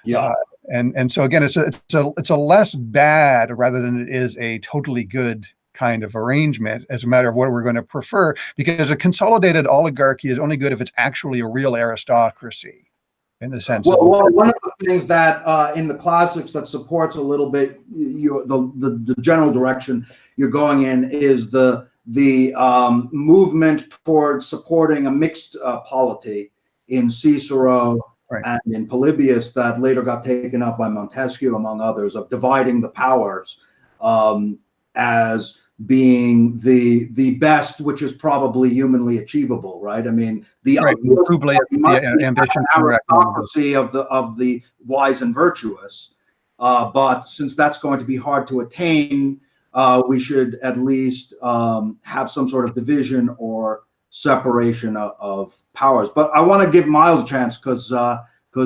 Yeah. And so again, it's a less bad rather than it is a totally good kind of arrangement as a matter of what we're going to prefer, because a consolidated oligarchy is only good if it's actually a real aristocracy in the sense well, one of the things that in the classics that supports a little bit the general direction you're going in is the movement towards supporting a mixed polity in Cicero, right, and in Polybius, that later got taken up by Montesquieu, among others, of dividing the powers as being the best, which is probably humanly achievable, right? I mean, the ambition aristocracy of the wise and virtuous, but since that's going to be hard to attain, we should at least have some sort of division or separation of powers. But I want to give Myles a chance because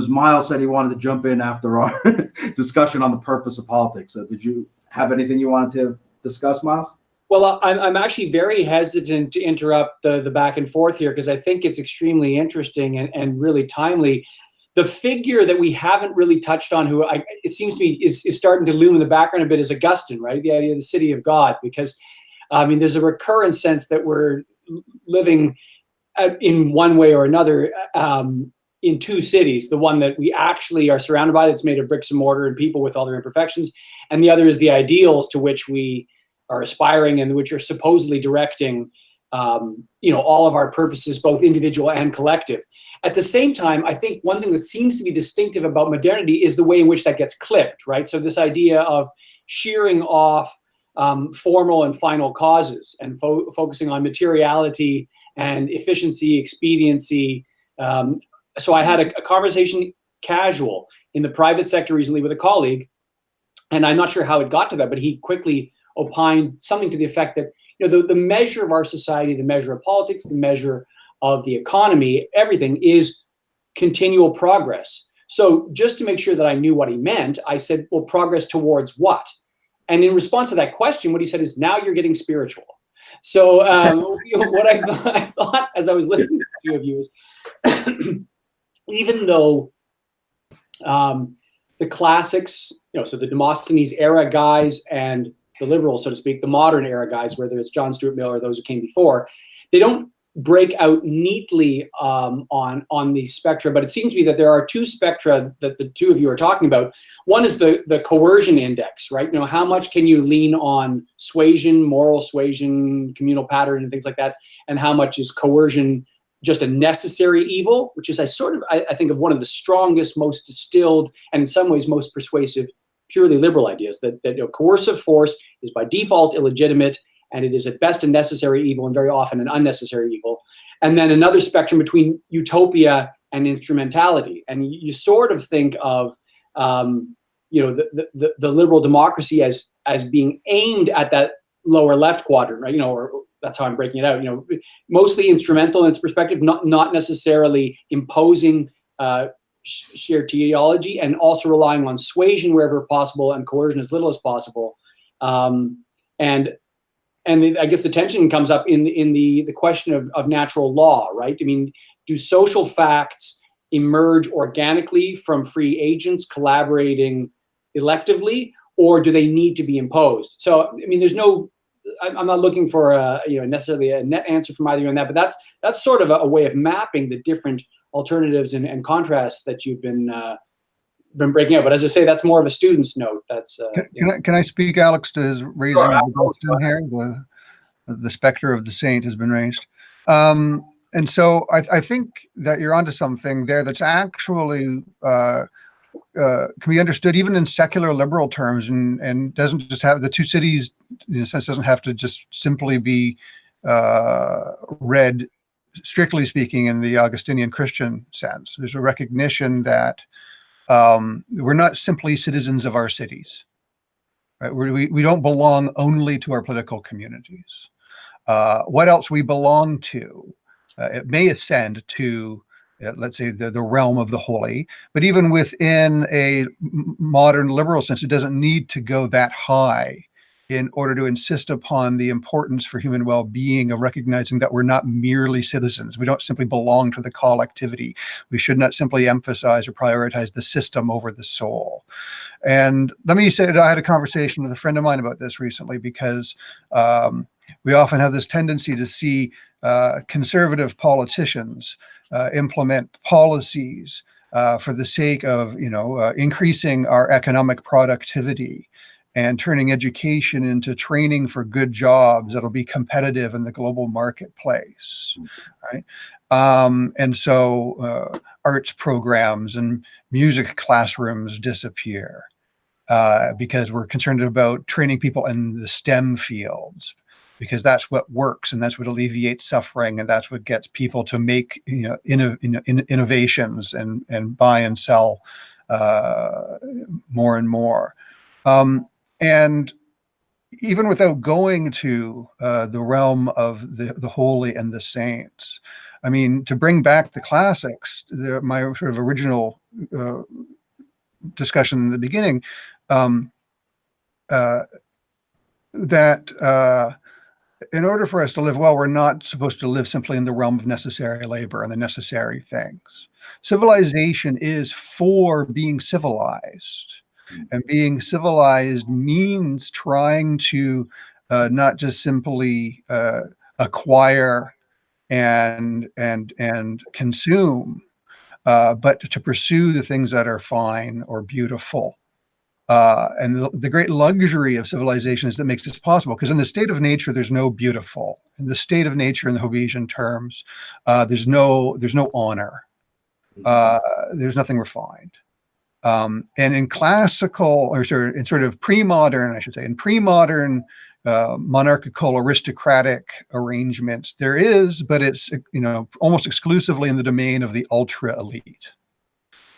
Myles said he wanted to jump in after our discussion on the purpose of politics. Did you have anything you wanted to discuss, Myles? Well, I'm actually very hesitant to interrupt the back and forth here because I think it's extremely interesting and really timely. The figure that we haven't really touched on, who it seems to me is starting to loom in the background a bit, is Augustine, right? The idea of the city of God, because I mean, there's a recurrent sense that we're living in one way or another in two cities. The one that we actually are surrounded by, that's made of bricks and mortar and people with all their imperfections, and the other is the ideals to which we are aspiring and which are supposedly directing all of our purposes, both individual and collective. At the same time, I think one thing that seems to be distinctive about modernity is the way in which that gets clipped, right? So this idea of shearing off formal and final causes and focusing on materiality and efficiency, expediency. So I had a conversation casual in the private sector recently with a colleague, and I'm not sure how it got to that, but he quickly opined something to the effect that the measure of our society, the measure of politics, the measure of the economy, everything is continual progress. So just to make sure that I knew what he meant, I said, well, progress towards what? And in response to that question, what he said is, now you're getting spiritual. So what I thought as I was listening to the two of you is, even though the classics, so the Demosthenes era guys and the liberals, so to speak, the modern era guys, whether it's John Stuart Mill or those who came before, they don't break out neatly on the spectra, but it seems to me that there are two spectra that the two of you are talking about. One is the coercion index, right? How much can you lean on suasion, moral suasion, communal pattern, and things like that, and how much is coercion just a necessary evil, which is I think of one of the strongest, most distilled, and in some ways most persuasive purely liberal ideas, that coercive force is by default illegitimate, and it is at best a necessary evil and very often an unnecessary evil. And then another spectrum between utopia and instrumentality. And you sort of think of the liberal democracy as being aimed at that lower left quadrant, right? Or that's how I'm breaking it out. Mostly instrumental in its perspective, not necessarily imposing sheer theology, and also relying on suasion wherever possible and coercion as little as possible. And I guess the tension comes up in the question of natural law, right? I mean, do social facts emerge organically from free agents collaborating electively, or do they need to be imposed? So, I mean, I'm not looking for necessarily a net answer from either on that, but that's sort of a way of mapping the different alternatives and contrasts that you've been breaking out. But as I say, that's more of a student's note. That's can I speak, Alex, to his raising of the question here? The specter of the saint has been raised. And so I think that you're onto something there that's actually can be understood even in secular liberal terms, and doesn't just have the two cities, in a sense, doesn't have to just simply be read, strictly speaking, in the Augustinian Christian sense. There's a recognition that we're not simply citizens of our cities, right? We don't belong only to our political communities. What else we belong to, it may ascend to, let's say, the realm of the holy, but even within a modern liberal sense, it doesn't need to go that high in order to insist upon the importance for human well-being of recognizing that we're not merely citizens. We don't simply belong to the collectivity. We should not simply emphasize or prioritize the system over the soul. And let me say that I had a conversation with a friend of mine about this recently, because we often have this tendency to see conservative politicians implement policies for the sake of, increasing our economic productivity and turning education into training for good jobs that'll be competitive in the global marketplace, right? And so arts programs and music classrooms disappear because we're concerned about training people in the STEM fields, because that's what works and that's what alleviates suffering, and that's what gets people to make innovations and buy and sell more and more. And even without going to the realm of the holy and the saints, I mean, to bring back the classics, my sort of original discussion in the beginning, that in order for us to live well, we're not supposed to live simply in the realm of necessary labor and the necessary things. Civilization is for being civilized. And being civilized means trying to not just simply acquire and consume, but to pursue the things that are fine or beautiful. And the great luxury of civilization is that makes this possible, because in the state of nature, there's no beautiful. In the state of nature, in the Hobbesian terms, there's no honor. There's nothing refined. And in classical, or sorry, in sort of pre-modern, I should say, in pre-modern monarchical aristocratic arrangements, there is, but it's, almost exclusively in the domain of the ultra elite.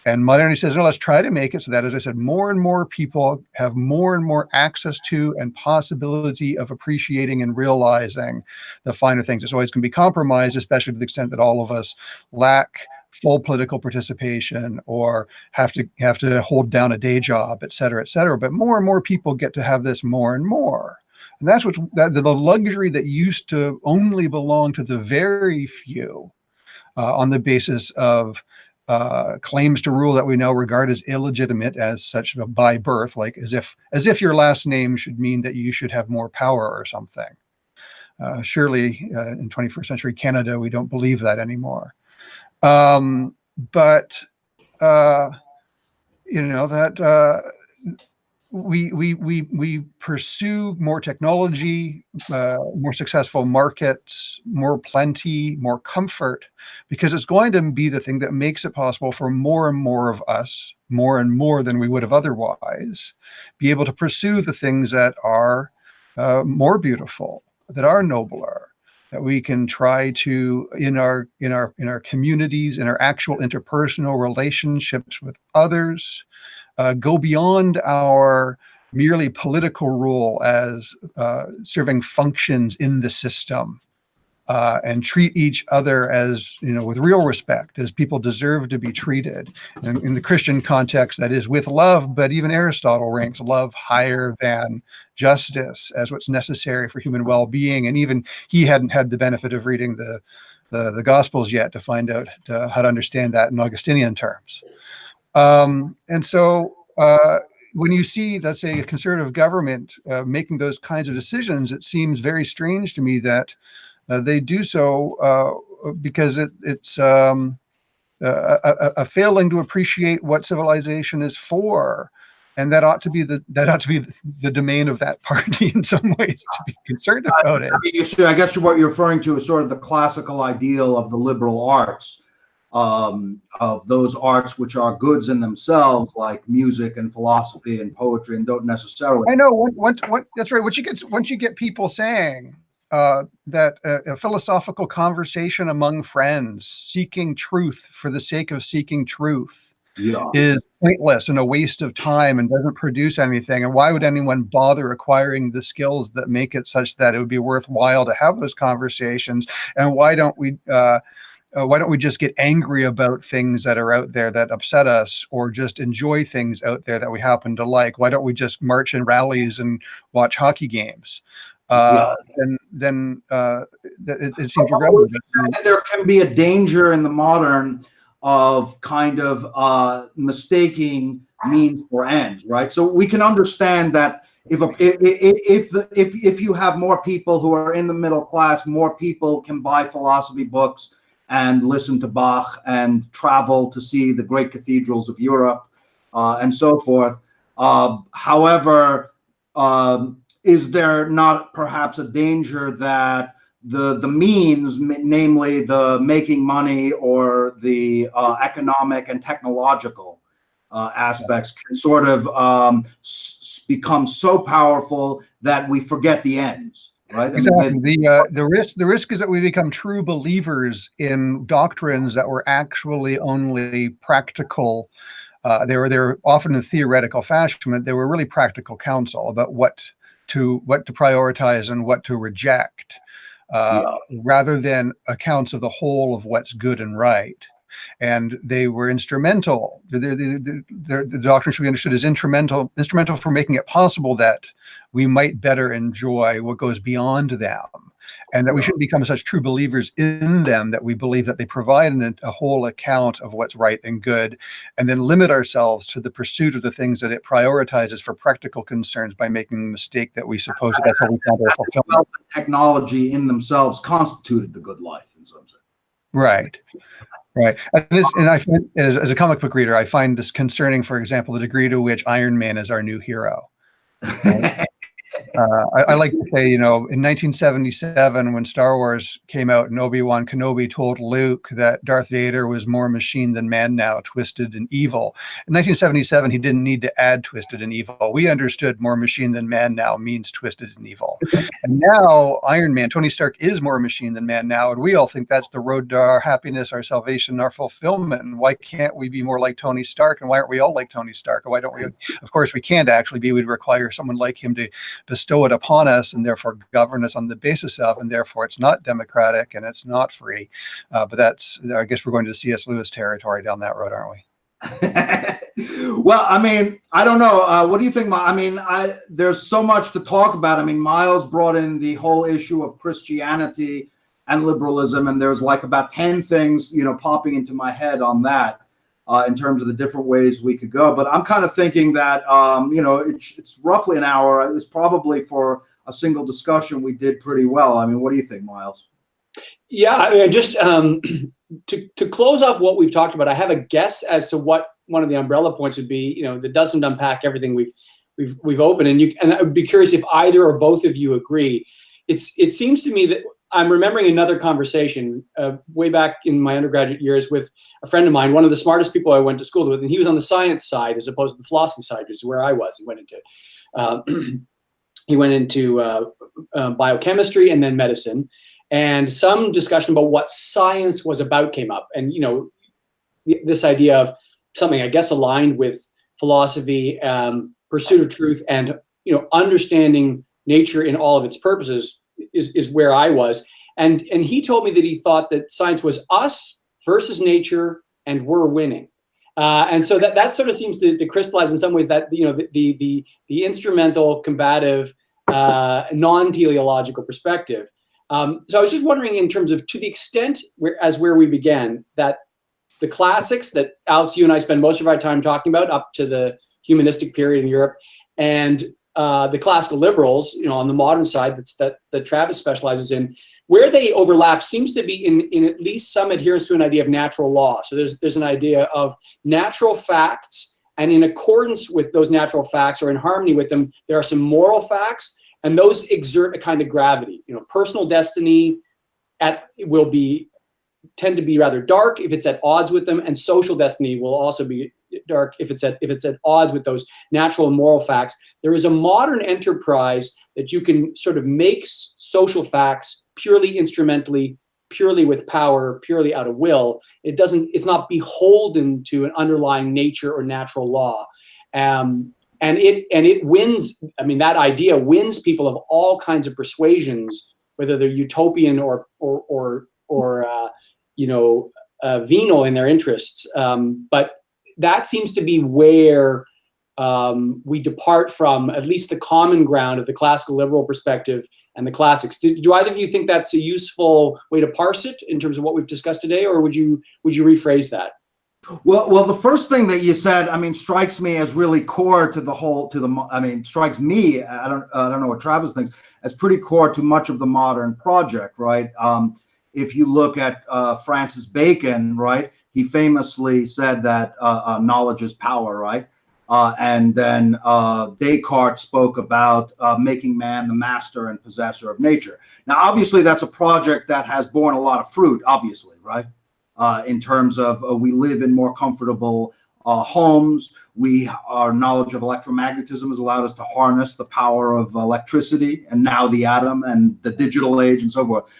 And modernity says, no, let's try to make it so that, as I said, more and more people have more and more access to and possibility of appreciating and realizing the finer things. It's always going to be compromised, especially to the extent that all of us lack full political participation or have to hold down a day job, et cetera, et cetera. But more and more people get to have this more and more. And that's the luxury that used to only belong to the very few on the basis of claims to rule that we now regard as illegitimate as such by birth, like as if your last name should mean that you should have more power or something. Surely in 21st century Canada, we don't believe that anymore. But that we pursue more technology, more successful markets, more plenty, more comfort, because it's going to be the thing that makes it possible for more and more of us, more and more than we would have otherwise, be able to pursue the things that are more beautiful, that are nobler, that we can try to, in our communities, in our actual interpersonal relationships with others, go beyond our merely political role as serving functions in the system, and treat each other as, with real respect, as people deserve to be treated. And in the Christian context, that is with love, but even Aristotle ranks love higher than justice as what's necessary for human well-being. And even he hadn't had the benefit of reading the Gospels yet to find out how to understand that in Augustinian terms. And so when you see, let's say, a conservative government making those kinds of decisions, it seems very strange to me that they do so because it's a failing to appreciate what civilization is for, and that ought to be the domain of that party in some ways to be concerned about it. I guess what you're referring to is sort of the classical ideal of the liberal arts. of those arts which are goods in themselves, like music and philosophy and poetry, and don't necessarily. I know. That's right. Once you get people saying that a philosophical conversation among friends, seeking truth for the sake of seeking truth, is pointless and a waste of time and doesn't produce anything. And why would anyone bother acquiring the skills that make it such that it would be worthwhile to have those conversations? And why don't we just get angry about things that are out there that upset us, or just enjoy things out there that we happen to like? Why don't we just march in rallies and watch hockey games? Then it seems irrelevant. There can be a danger in the modern of kind of mistaking means for ends, right? So we can understand that if you have more people who are in the middle class, more people can buy philosophy books and listen to Bach and travel to see the great cathedrals of Europe and so forth. However, is there not perhaps a danger that the means, namely the making money or the economic and technological aspects, can sort of become so powerful that we forget the ends, right? Exactly. The risk is that we become true believers in doctrines that were actually only practical. They were often in theoretical fashion, but they were really practical counsel about what to prioritize and what to reject. Rather than accounts of the whole of what's good and right. And they were instrumental. The doctrine should be understood as instrumental for making it possible that we might better enjoy what goes beyond them, and that we shouldn't become such true believers in them that we believe that they provide a whole account of what's right and good, and then limit ourselves to the pursuit of the things that it prioritizes for practical concerns by making the mistake that we suppose that's how we found our fulfillment. Technology in themselves constituted the good life in some sense. Right. And I find, as a comic book reader, I find this concerning, for example, the degree to which Iron Man is our new hero. Right? I like to say, in 1977, when Star Wars came out and Obi-Wan Kenobi told Luke that Darth Vader was more machine than man now, twisted and evil. In 1977, he didn't need to add twisted and evil. We understood more machine than man now means twisted and evil. And now Iron Man, Tony Stark, is more machine than man now. And we all think that's the road to our happiness, our salvation, our fulfillment. And why can't we be more like Tony Stark? And why aren't we all like Tony Stark? And why don't we? Of course, we can't actually be. We'd require someone like him to bestow it upon us and therefore govern us on the basis of, and therefore it's not democratic and it's not free. But I guess we're going to C.S. Lewis territory down that road, aren't we? Well, I mean, I don't know. What do you think? I mean, there's so much to talk about. I mean, Myles brought in the whole issue of Christianity and liberalism, and there's like about 10 things, popping into my head on that. In terms of the different ways we could go. But I'm kind of thinking that, it's roughly an hour. It's probably for a single discussion we did pretty well. I mean, what do you think, Myles? Yeah, I mean, just to close off what we've talked about, I have a guess as to what one of the umbrella points would be, that doesn't unpack everything we've opened. And I would be curious if either or both of you agree. It seems to me that I'm remembering another conversation way back in my undergraduate years with a friend of mine, one of the smartest people I went to school with, and he was on the science side as opposed to the philosophy side, which is where I was. He went into biochemistry and then medicine, and some discussion about what science was about came up, and this idea of something I guess aligned with philosophy, pursuit of truth, and understanding nature in all of its purposes is where I was. And he told me that he thought that science was us versus nature, and we're winning. And so that sort of seems to crystallize in some ways that the instrumental, combative, non-teleological perspective. So I was just wondering, in terms of, to the extent where we began, that the classics that Alex, you and I spend most of our time talking about, up to the humanistic period in Europe, and the classical liberals, on the modern side, that Travis specializes in, where they overlap seems to be in at least some adherence to an idea of natural law. So there's an idea of natural facts, and in accordance with those natural facts, or in harmony with them, there are some moral facts, and those exert a kind of gravity. Personal destiny will be tend to be rather dark if it's at odds with them, and social destiny will also be dark if it's at odds with those natural and moral facts. There is a modern enterprise that you can sort of make social facts purely instrumentally, purely with power, purely out of will. It's not beholden to an underlying nature or natural law. And it wins. I mean, that idea wins people of all kinds of persuasions, whether they're utopian or venal in their interests. But that seems to be where we depart from at least the common ground of the classical liberal perspective and the classics. Do either of you think that's a useful way to parse it in terms of what we've discussed today, or would you rephrase that? Well, the first thing that you said, I mean, strikes me as really core to the whole, strikes me, I don't know what Travis thinks, as pretty core to much of the modern project, right? If you look at Francis Bacon, right, he famously said that knowledge is power, right? And then Descartes spoke about making man the master and possessor of nature. Now, obviously, that's a project that has borne a lot of fruit, obviously, right? In terms of we live in more comfortable homes. Our knowledge of electromagnetism has allowed us to harness the power of electricity, and now the atom and the digital age and so forth.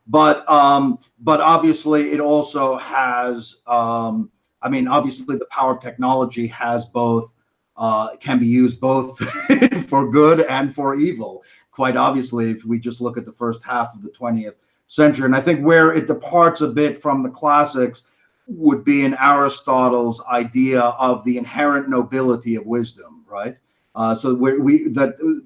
But obviously, it also has. Obviously, the power of technology has both can be used both for good and for evil. Quite obviously, if we just look at the first half of the 20th century, and I think where it departs a bit from the classics would be in Aristotle's idea of the inherent nobility of wisdom, right? So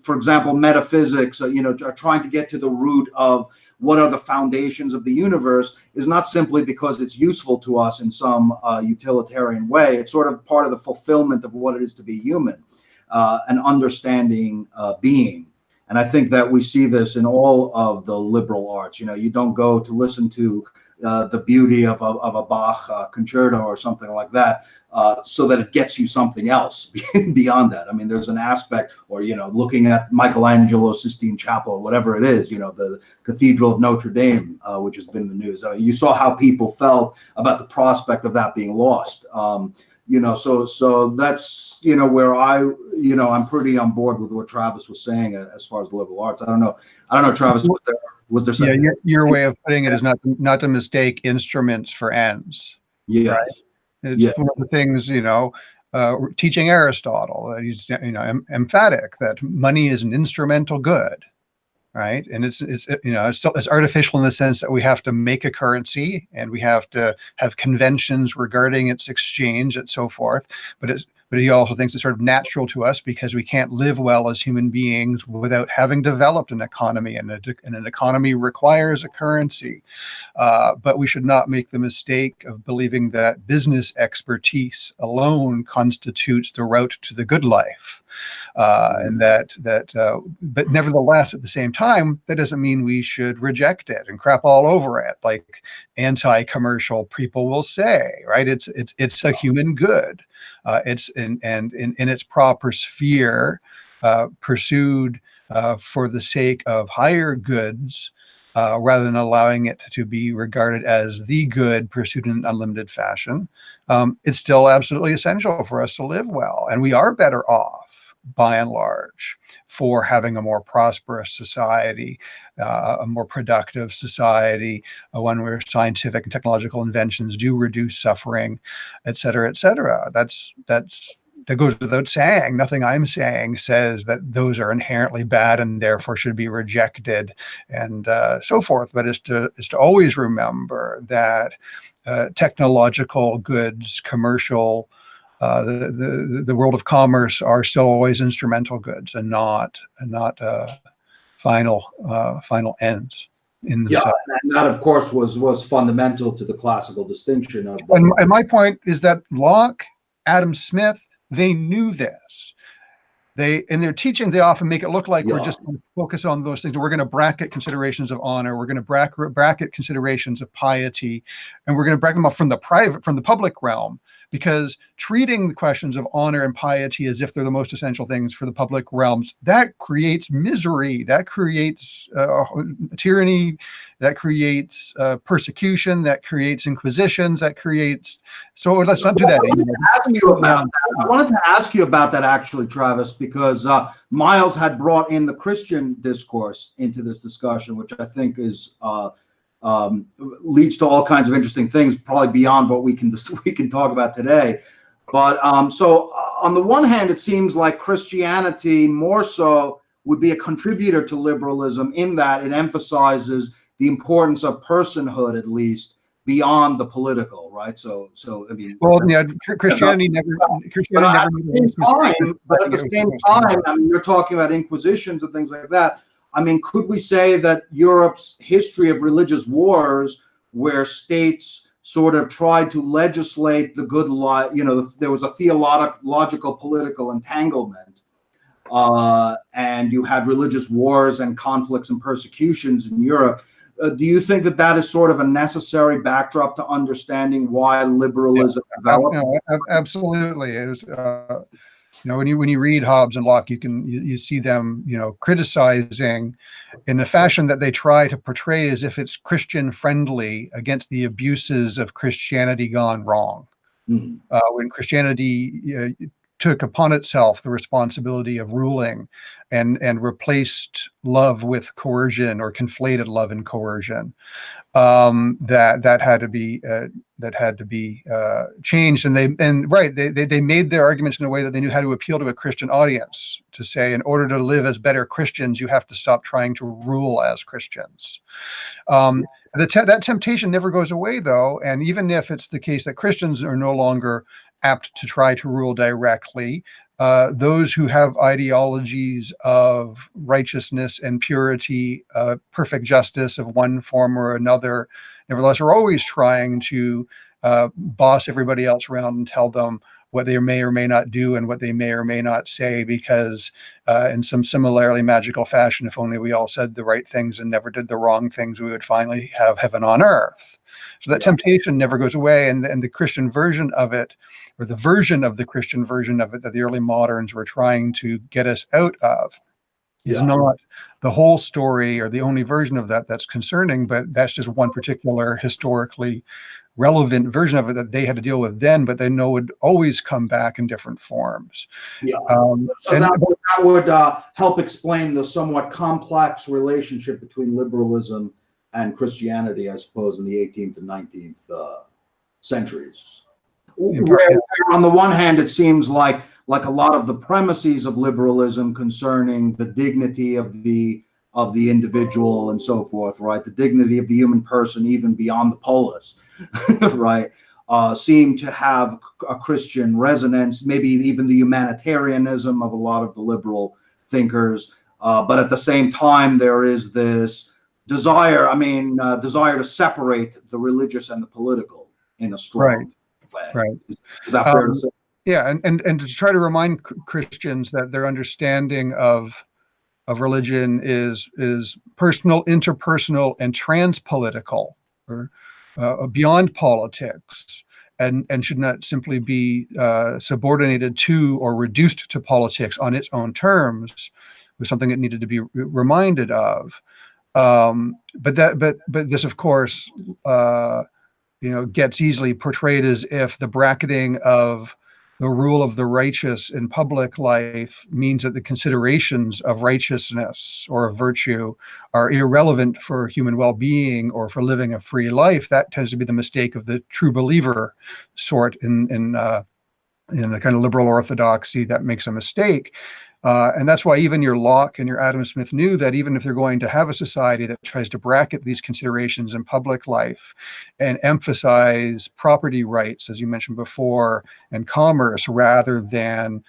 for example, metaphysics, are trying to get to the root of what are the foundations of the universe is not simply because it's useful to us in some utilitarian way. It's sort of part of the fulfillment of what it is to be human, an understanding being. And I think that we see this in all of the liberal arts. You don't go to listen to the beauty of a Bach concerto or something like that, so that it gets you something else beyond that. I mean, there's an aspect, or looking at Michelangelo's Sistine Chapel, or whatever it is, the Cathedral of Notre Dame, which has been in the news. You saw how people felt about the prospect of that being lost. So that's where I'm pretty on board with what Travis was saying as far as the liberal arts. I don't know, Travis, was there something? Yeah, your way of putting it is not to mistake instruments for ends. Yes. Right? It's one of the things, teaching Aristotle, he's emphatic that money is an instrumental good, right? And it's artificial in the sense that we have to make a currency and we have to have conventions regarding its exchange and so forth. But he also thinks it's sort of natural to us because we can't live well as human beings without having developed an economy, and an economy requires a currency. But we should not make the mistake of believing that business expertise alone constitutes the route to the good life. But nevertheless, at the same time, that doesn't mean we should reject it and crap all over it, like anti-commercial people will say, right? It's a human good. It's in its proper sphere, pursued for the sake of higher goods, rather than allowing it to be regarded as the good pursued in an unlimited fashion. It's still absolutely essential for us to live well, and we are better off, by and large, for having a more prosperous society, a more productive society, one where scientific and technological inventions do reduce suffering, et cetera, et cetera. That goes without saying. Nothing I'm saying says that those are inherently bad and therefore should be rejected, and so forth. But it's to always remember that technological goods, commercial, the world of commerce are still always instrumental goods and not final ends in themselves. Yeah, and that of course was fundamental to the classical distinction of. And my point is that Locke, Adam Smith, they knew this. In their teaching, they often make it look like we're just going to focus on those things. We're going to bracket considerations of honor. We're going to bracket considerations of piety, and we're going to bracket them up from the public realm. because treating the questions of honor and piety as if they're the most essential things for the public realms, that creates misery, that creates tyranny, that creates persecution, that creates inquisitions, that creates. So let's not do that anymore. I wanted to ask you about that actually, Travis, because Myles had brought in the Christian discourse into this discussion, which I think is leads to all kinds of interesting things, probably beyond what we can talk about today. But so on the one hand, it seems like Christianity more so would be a contributor to liberalism in that it emphasizes the importance of personhood, at least beyond the political, right? So I mean, well, yeah, Christianity never. But at the same time, I mean, you're talking about inquisitions and things like that. I mean, could we say that Europe's history of religious wars, where states sort of tried to legislate the good life, you know, there was a theological political entanglement, and you had religious wars and conflicts and persecutions in Europe. Do you think that that is sort of a necessary backdrop to understanding why liberalism developed? No, absolutely. It was, you know, when you read Hobbes and Locke, you see them, you know, criticizing in a fashion that they try to portray as if it's Christian friendly against the abuses of Christianity gone wrong. Mm-hmm. When Christianity took upon itself the responsibility of ruling and replaced love with coercion, or conflated love and coercion, that had to be changed. And they made their arguments in a way that they knew how to appeal to a Christian audience, to say, in order to live as better Christians, you have to stop trying to rule as Christians. That temptation never goes away, though. And even if it's the case that Christians are no longer apt to try to rule directly, those who have ideologies of righteousness and purity, perfect justice of one form or another, nevertheless are always trying to boss everybody else around and tell them what they may or may not do and what they may or may not say, because in some similarly magical fashion, if only we all said the right things and never did the wrong things, we would finally have heaven on earth. So that temptation never goes away, and the Christian version of it, or the version of the Christian version of it that the early moderns were trying to get us out of, is not the whole story or the only version of that that's concerning, but that's just one particular historically relevant version of it that they had to deal with then, but they know would always come back in different forms. So that would help explain the somewhat complex relationship between liberalism and Christianity, I suppose, in the 18th and 19th centuries. Where on the one hand, it seems like a lot of the premises of liberalism concerning the dignity of the individual and so forth, right? The dignity of the human person, even beyond the polis, right? Seem to have a Christian resonance, maybe even the humanitarianism of a lot of the liberal thinkers. But at the same time, there is this desire to separate the religious and the political in a strong way. Right. Is that fair to say? Yeah, and to try to remind Christians that their understanding of religion is personal, interpersonal, and transpolitical, or beyond politics, and should not simply be subordinated to or reduced to politics on its own terms, was something that needed to be reminded of. But this, of course, gets easily portrayed as if the bracketing of the rule of the righteous in public life means that the considerations of righteousness or of virtue are irrelevant for human well-being or for living a free life. That tends to be the mistake of the true believer sort in a kind of liberal orthodoxy that makes a mistake. And that's why even your Locke and your Adam Smith knew that even if they're going to have a society that tries to bracket these considerations in public life and emphasize property rights, as you mentioned before, and commerce rather than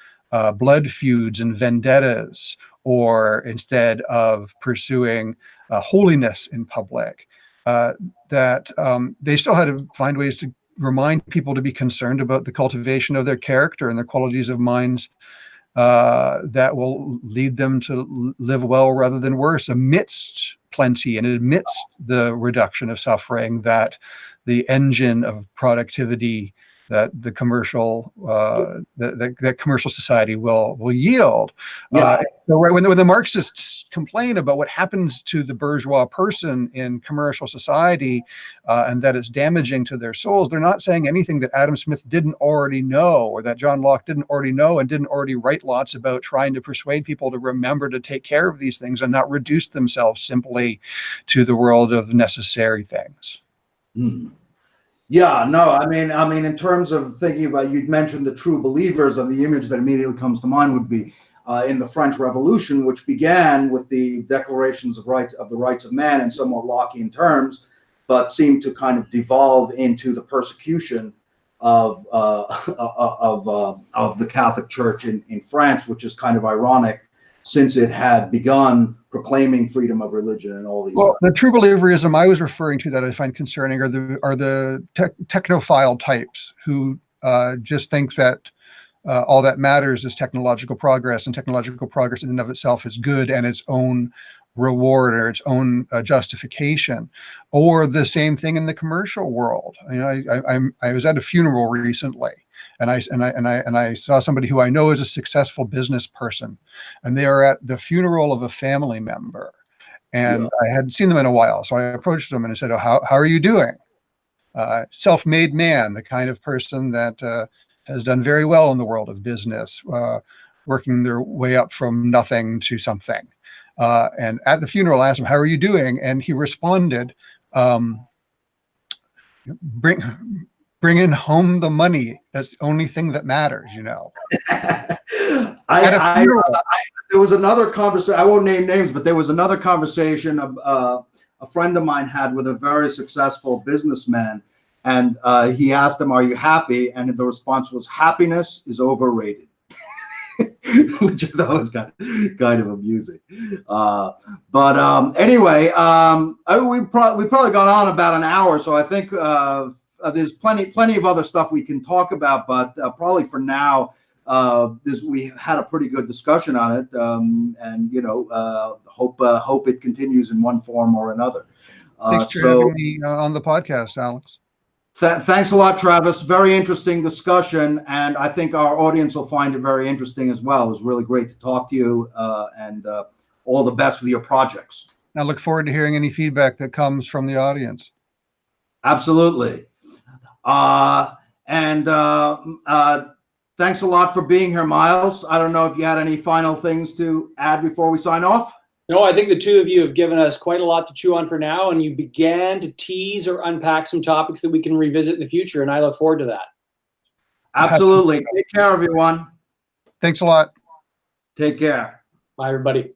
blood feuds and vendettas, or instead of pursuing holiness in public, that they still had to find ways to remind people to be concerned about the cultivation of their character and their qualities of minds that will lead them to live well rather than worse amidst plenty and amidst the reduction of suffering that the engine of productivity that the commercial that commercial society will yield. Yeah. So when the Marxists complain about what happens to the bourgeois person in commercial society and that it's damaging to their souls, they're not saying anything that Adam Smith didn't already know, or that John Locke didn't already know and didn't already write lots about, trying to persuade people to remember to take care of these things and not reduce themselves simply to the world of necessary things. Yeah, no, I mean, in terms of thinking about, you'd mentioned the true believers, and the image that immediately comes to mind would be in the French Revolution, which began with the declarations of the rights of man in somewhat Lockean terms, but seemed to kind of devolve into the persecution of the Catholic Church in France, which is kind of ironic, since it had begun proclaiming freedom of religion and all these. Well, the true believerism I was referring to that I find concerning are the technophile types who just think that all that matters is technological progress, and technological progress in and of itself is good and its own reward or its own justification. Or the same thing in the commercial world. I was at a funeral recently, and I saw somebody who I know is a successful business person, and they are at the funeral of a family member, and I hadn't seen them in a while, so I approached them and I said, "Oh, how are you doing?" Self-made man, the kind of person that has done very well in the world of business, working their way up from nothing to something. And at the funeral, I asked him, "How are you doing?" And he responded, bringing home the money. That's the only thing that matters, you know. There was another conversation. I won't name names, but there was another conversation a friend of mine had with a very successful businessman, and he asked him, "Are you happy?" And the response was, "Happiness is overrated." Which I thought was kind of amusing. But anyway, we've probably gone on about an hour, so I think there's plenty of other stuff we can talk about, but probably for now, we had a pretty good discussion on it, and hope it continues in one form or another. Thanks for having me on the podcast, Alex. Thanks a lot, Travis. Very interesting discussion, and I think our audience will find it very interesting as well. It was really great to talk to you, and all the best with your projects. I look forward to hearing any feedback that comes from the audience. Absolutely. And thanks a lot for being here, Myles. I don't know if you had any final things to add before we sign off. No, I think the two of you have given us quite a lot to chew on for now, and you began to tease or unpack some topics that we can revisit in the future, and I look forward to that. Absolutely. Take care, everyone. Thanks a lot. Take care. Bye, everybody.